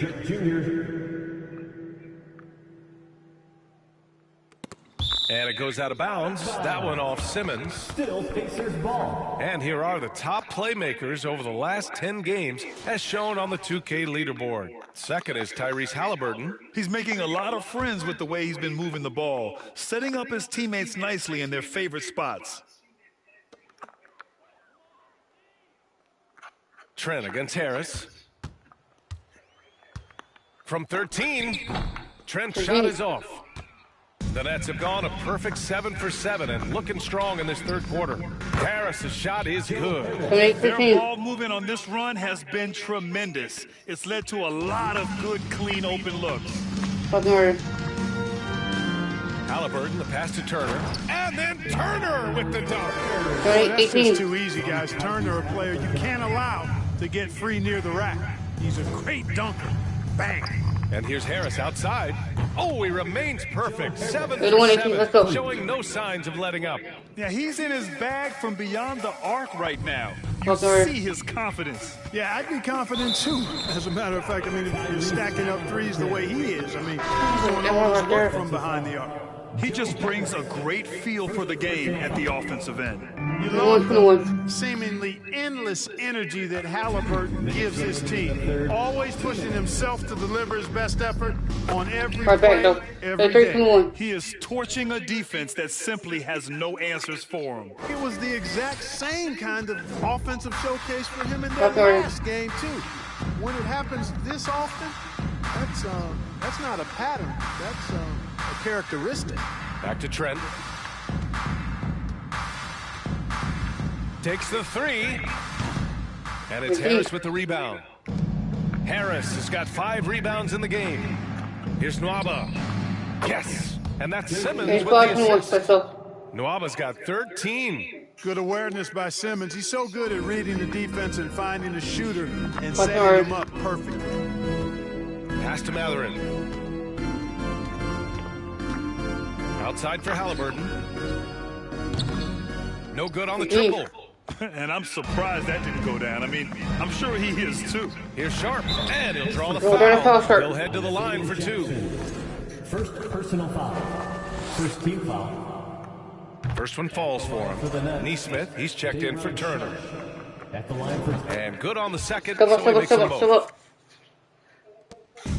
S10: And it goes out of bounds. That one off Simmons.
S11: Still Pacers ball.
S10: And here are the top playmakers over the last 10 games as shown on the 2K leaderboard. Second is Tyrese Halliburton.
S13: He's making a lot of friends with the way he's been moving the ball, setting up his teammates nicely in their favorite spots.
S10: Trent against Harris. From 13, Trent's shot is off. The Nets have gone a perfect 7 for 7 and looking strong in this third quarter. Harris's shot is good.
S13: Their ball movement on this run has been tremendous. It's led to a lot of good, clean, open looks.
S10: Halliburton, the pass to Turner, and then Turner with the dunk.
S12: That's just too easy, guys. Turner, a player you can't allow to get free near the rack. He's a great dunker. Bang.
S10: And here's Harris outside. Oh, he remains perfect. 7 for 7, showing no signs of letting up.
S13: Yeah, he's in his bag from beyond the arc right now. You see his confidence.
S12: Yeah, I'd be confident too. As a matter of fact, I mean, if you're stacking up threes the way he is, I mean, he's going to almost look from behind the arc.
S13: He just brings a great feel for the game at the offensive end.
S12: You love the seemingly endless energy that Halliburton gives his team. Always pushing himself to deliver his best effort on every play, every day.
S13: He is torching a defense that simply has no answers for him.
S12: It was the exact same kind of offensive showcase for him in that last game, too. When it happens this often, that's not a pattern. That's a characteristic.
S10: Back to Trent. Takes the 3. And it's Harris with the rebound. Harris has got 5 rebounds in the game. Here's Nuaba. Yes. And that's Simmons with the assist. Nuaba's got 13.
S12: Good awareness by Simmons. He's so good at reading the defense and finding a shooter and setting him up perfectly.
S10: Pass to Matherin. Outside for Halliburton. No good on the triple.
S13: And I'm surprised that didn't go down. I mean, I'm sure he is too.
S10: Here's Sharp, and he'll draw the foul. He'll head to the line for 2.
S11: First personal foul. First team foul.
S10: First one falls for him. Neesmith, he's checked in for Turner.
S11: At the line for
S10: and good on the second, so he makes them both.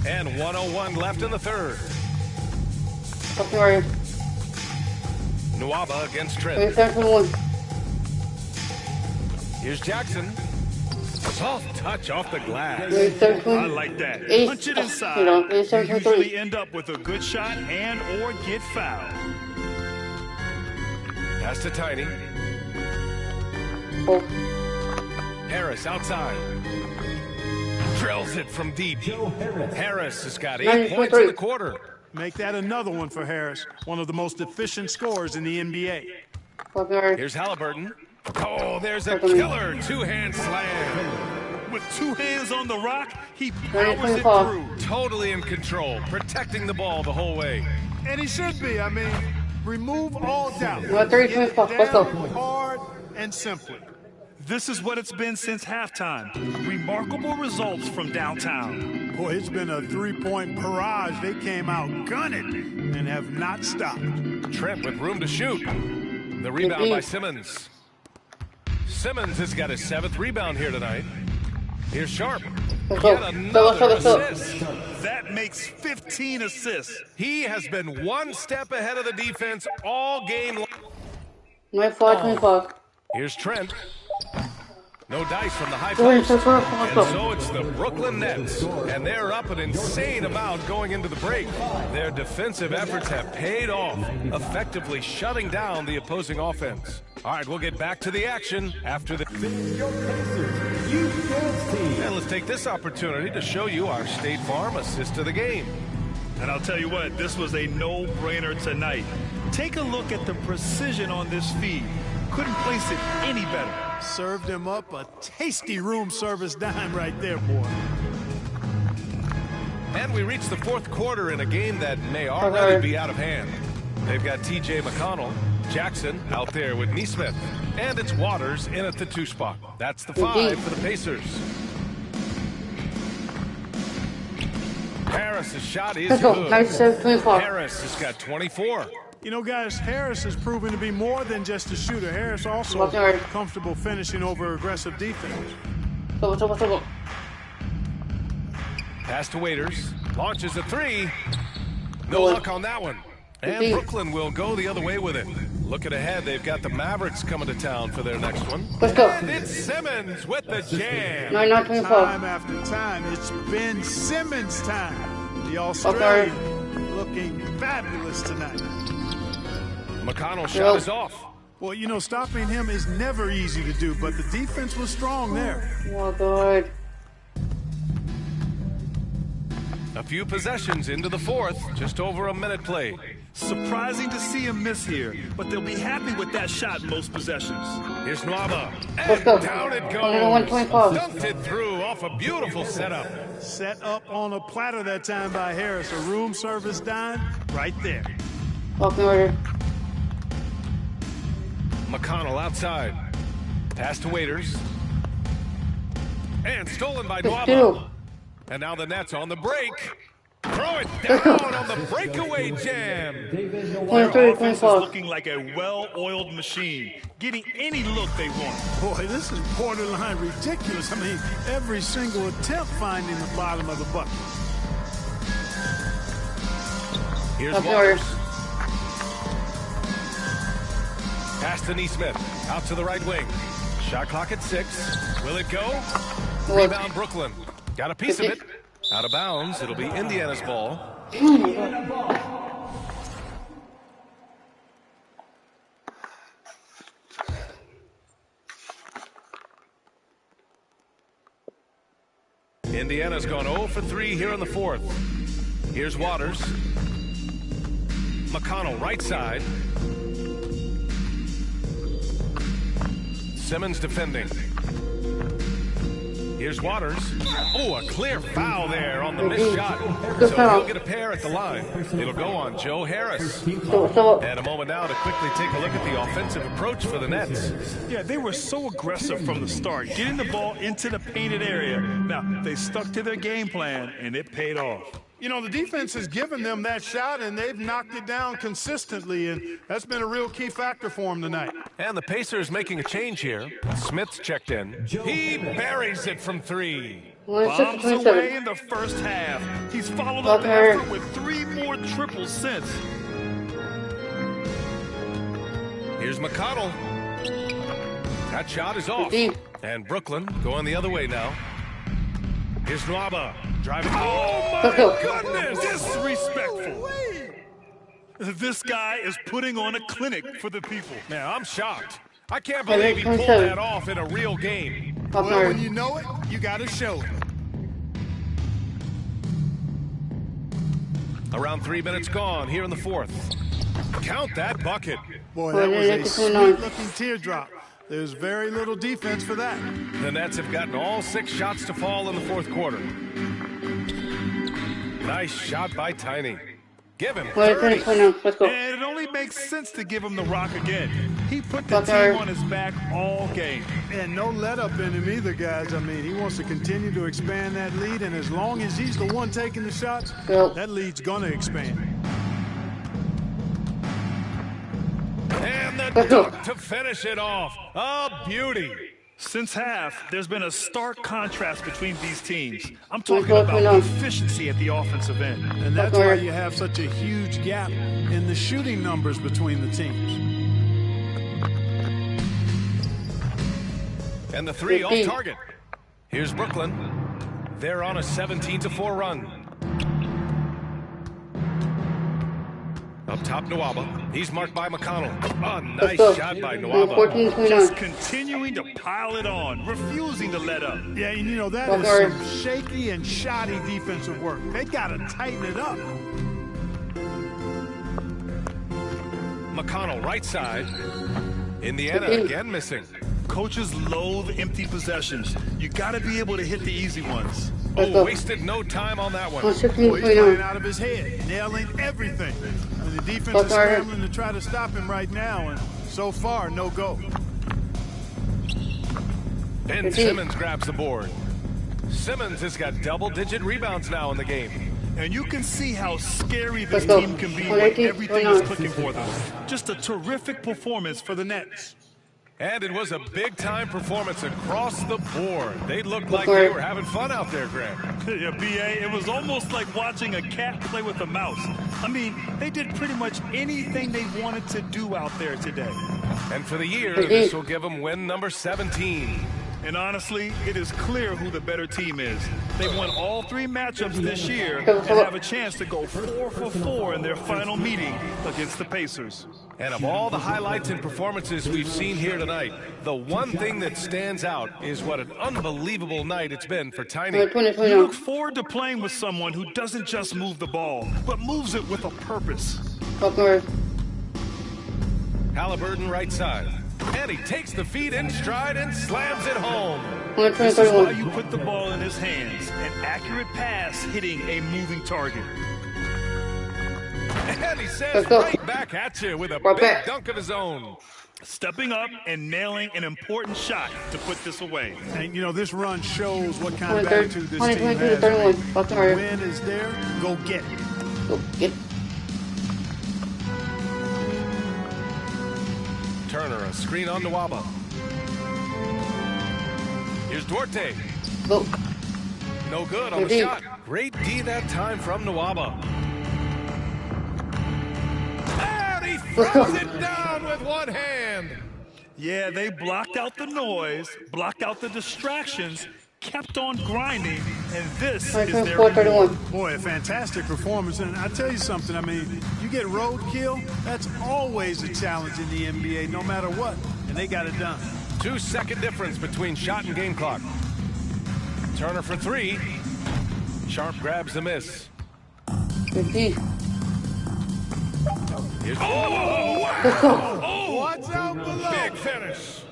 S10: And 1:01 left in the third. Nwaba against Trent. Here's Jackson. Soft touch off the glass.
S13: I like that. Punch it inside. You usually end up with a good shot and or get fouled.
S10: Pass to Tiny. Harris outside. Drills it from deep. Harris has got 8 points in the quarter.
S12: Make that another one for Harris, one of the most efficient scorers in the NBA.
S10: Here's Halliburton. Oh, there's a killer two-hand slam.
S13: With 2 hands on the rock, he powers it through.
S10: Totally in control, protecting the ball the whole way.
S12: And he should be. I mean, remove all doubt.
S1: Let's go.
S12: Hard and simply.
S13: This is what it's been since halftime. Remarkable results from downtown.
S12: Boy, it's been a 3-point barrage. They came out gunning and have not stopped.
S10: Trent with room to shoot. The rebound by Simmons. Simmons has got his 7th rebound here tonight. Here's Sharp. Yet another assist.
S13: That makes 15 assists.
S10: He has been 1 step ahead of the defense all game long.
S1: 25.
S10: Here's Trent. No dice from the high post. And so it's the Brooklyn Nets. And they're up an insane amount going into the break. Their defensive efforts have paid off, effectively shutting down the opposing offense. All right, we'll get back to the action after the... And let's take this opportunity to show you our State Farm assist of the game.
S13: And I'll tell you what, this was a no-brainer tonight. Take a look at the precision on this feed. Couldn't place it any better.
S12: Served him up a tasty room service dime right there, boy.
S10: And we reach the 4th quarter in a game that may already be out of hand. They've got T.J. McConnell, Jackson out there with Neesmith, and it's Waters in at the 2 spot. That's the 5 for the Pacers. Harris's shot is good. Harris has got 24.
S12: You know, guys, Harris has proven to be more than just a shooter. Harris also comfortable finishing over aggressive defense.
S10: Pass to Waiters. Launches a 3. No luck on that one. And Brooklyn will go the other way with it. Looking ahead, they've got the Mavericks coming to town for their next one.
S1: Let's go.
S10: And it's Simmons with the jam.
S12: Time after time, it's been Simmons time. The Australian looking fabulous tonight.
S10: McConnell's shot is off.
S12: Well, you know, stopping him is never easy to do, but the defense was strong there.
S1: Oh, God.
S10: A few possessions into the 4th, just over a minute played.
S13: Surprising to see him miss here, but they'll be happy with that shot most possessions.
S10: Here's Nwaba. And down it goes. Dunked it through off a beautiful setup.
S12: Set up on a platter that time by Harris. A room service dime right there.
S10: McConnell outside. Pass to Waiters. And stolen by Nwaba. And now the Nets on the break. Throw it down on the breakaway jam.
S13: Their offense is looking like a well-oiled machine, getting any look they want.
S12: Boy, this is borderline ridiculous. I mean, every single attempt finding the bottom of the bucket.
S10: Here's Waters. Pass to Neesmith. Out to the right wing. Shot clock at 6. Will it go? Rebound Brooklyn. Got a piece of it. Out of bounds. It'll be Indiana's ball. Indiana's gone 0 for 3 here in the 4th. Here's Waters. McConnell right side. Simmons defending. Here's Waters. Oh, a clear foul there on the missed shot. So he'll get a pair at the line. It'll go on Joe Harris. And a moment now to quickly take a look at the offensive approach for the Nets.
S13: Yeah, they were so aggressive from the start, getting the ball into the painted area. Now, they stuck to their game plan, and it paid off.
S12: You know, the defense has given them that shot, and they've knocked it down consistently, and that's been a real key factor for them tonight.
S10: And the Pacers making a change here. Smith's checked in. He buries it from three.
S13: Bombs away in the first half. He's followed up the effort with 3 more triples since.
S10: Here's McConnell. That shot is off. And Brooklyn going the other way now. Here's Nwaba driving. Oh, my goodness.
S13: Disrespectful. This guy is putting on a clinic for the people.
S10: Man, I'm shocked. I can't believe he pulled that off in a real game.
S12: Well, when you know it, you got to show it.
S10: Around 3 minutes gone here in the fourth. Count that bucket.
S12: Boy, that was a sweet-looking teardrop. There's very little defense for that.
S10: The Nets have gotten all 6 shots to fall in the fourth quarter. Nice shot by Tiny. Give him 30.
S13: Let's go. And it only makes sense to give him the rock again. He put the team on his back all game.
S12: And no let-up in him either, guys. I mean, he wants to continue to expand that lead, and as long as he's the one taking the shots, that lead's going to expand.
S10: And the dunk to finish it off. A beauty.
S13: Since half, there's been a stark contrast between these teams. I'm talking about efficiency at the offensive end.
S12: And that's why you have such a huge gap in the shooting numbers between the teams.
S10: And the three off target. Here's Brooklyn. They're on a 17-4 run. Up top, Nwaba. He's marked by McConnell. Oh, nice shot by Nwaba.
S13: Just continuing to pile it on, refusing to let up.
S12: Yeah, and you know, that is some shaky and shoddy defensive work. They got to tighten it up.
S10: McConnell, right side. Indiana again missing.
S13: Coaches loathe empty possessions. You got to be able to hit the easy ones.
S10: Oh, wasted no time on that one.
S12: Boy, he's playing out of his head, nailing everything. And the defense is scrambling to try to stop him right now, and so far, no go.
S10: Ben Simmons grabs the board. Simmons has got double-digit rebounds now in the game.
S13: And you can see how scary this team can be when everything is clicking for them. Just a terrific performance for the Nets.
S10: And it was a big-time performance across the board. They looked like they were having fun out there, Greg.
S13: Yeah, B.A., it was almost like watching a cat play with a mouse. I mean, they did pretty much anything they wanted to do out there today.
S10: And for the year, this will give them win number 17.
S13: And honestly, it is clear who the better team is. They've won all 3 matchups this year and have a chance to go 4 for 4 in their final meeting against the Pacers.
S10: And of all the highlights and performances we've seen here tonight, the one thing that stands out is what an unbelievable night it's been for Tiny.
S13: You look forward to playing with someone who doesn't just move the ball, but moves it with a purpose.
S10: Halliburton right side. And he takes the feed in stride and slams it home.
S13: This is why you put the ball in his hands. An accurate pass hitting a moving target.
S10: And he says right back at you with a big dunk of his own.
S13: Stepping up and nailing an important shot to put this away.
S12: And, you know, this run shows what kind of attitude this team has. The win is there, go get it.
S1: Go get it.
S10: Turner, a screen on Nwaba. Here's Duarte. No good on the shot. Great D that time from Nwaba. And he throws it down with one hand.
S13: Yeah, they blocked out the noise, blocked out the distractions, kept on grinding, and this is their reward.
S12: Boy, a fantastic performance. And I tell you something, I mean, you get roadkill, that's always a challenge in the NBA, no matter what. And they got it done.
S10: 2-second difference between shot and game clock. Turner for 3. Sharp grabs the miss. Here's
S12: wow! Oh, watch out below.
S10: Big finish.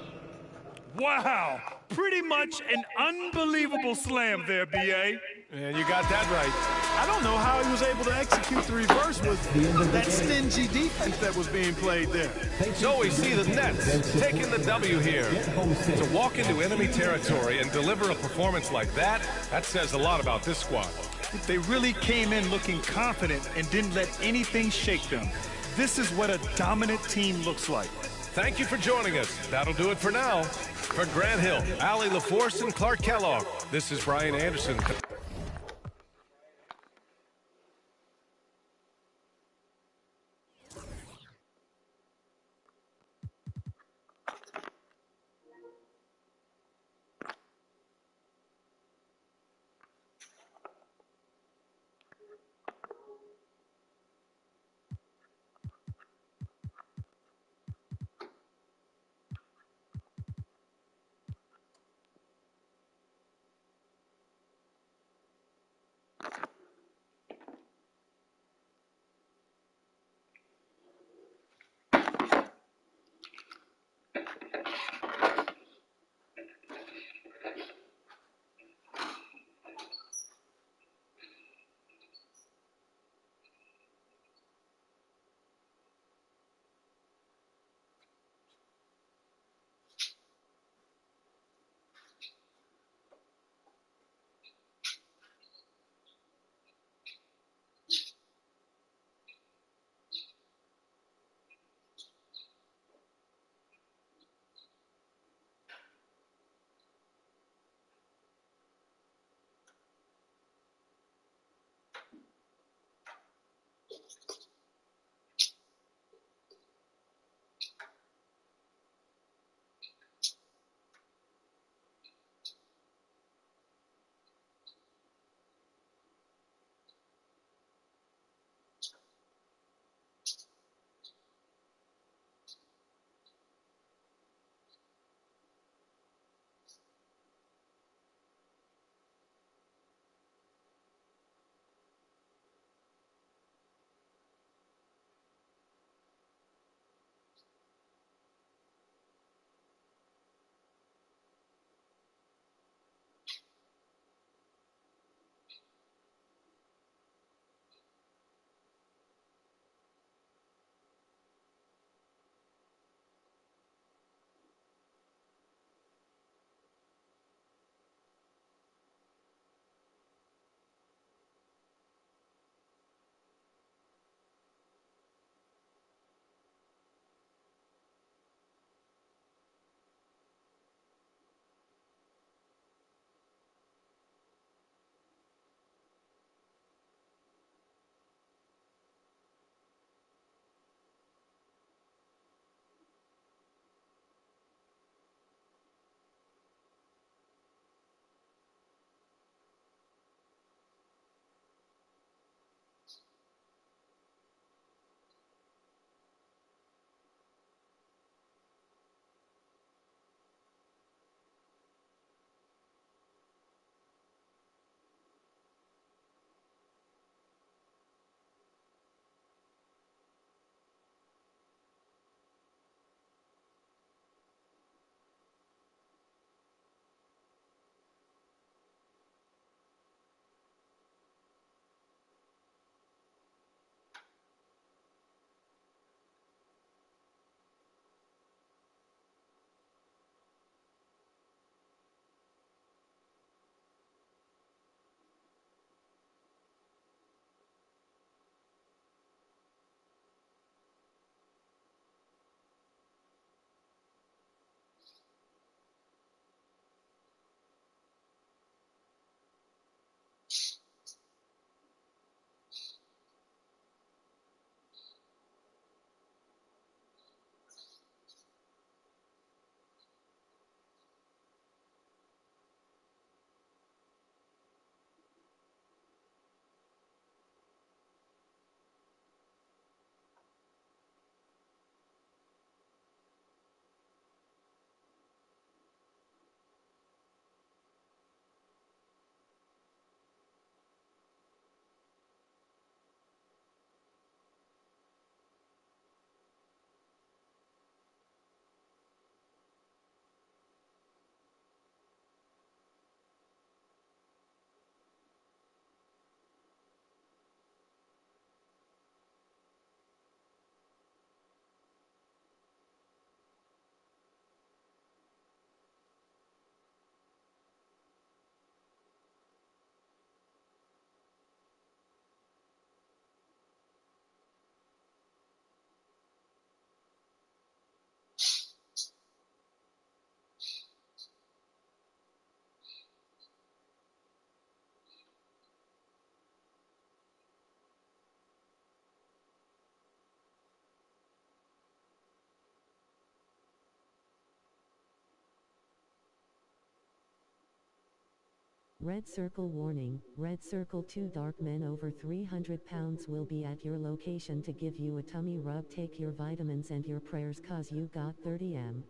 S13: Wow, pretty much an unbelievable slam there, B.A.
S10: And you got that right.
S12: I don't know how he was able to execute the reverse with that stingy defense that was being played there.
S10: So we see the Nets taking the W here. To walk into enemy territory and deliver a performance like that, that says a lot about this squad.
S12: They really came in looking confident and didn't let anything shake them. This is what a dominant team looks like.
S10: Thank you for joining us. That'll do it for now. For Grant Hill, Allie LaForce, and Clark Kellogg, this is Brian Anderson.
S14: Red circle warning, red circle. 2 dark men over 300 pounds will be at your location to give you a tummy rub. Take your vitamins and your prayers cause you got 30 M.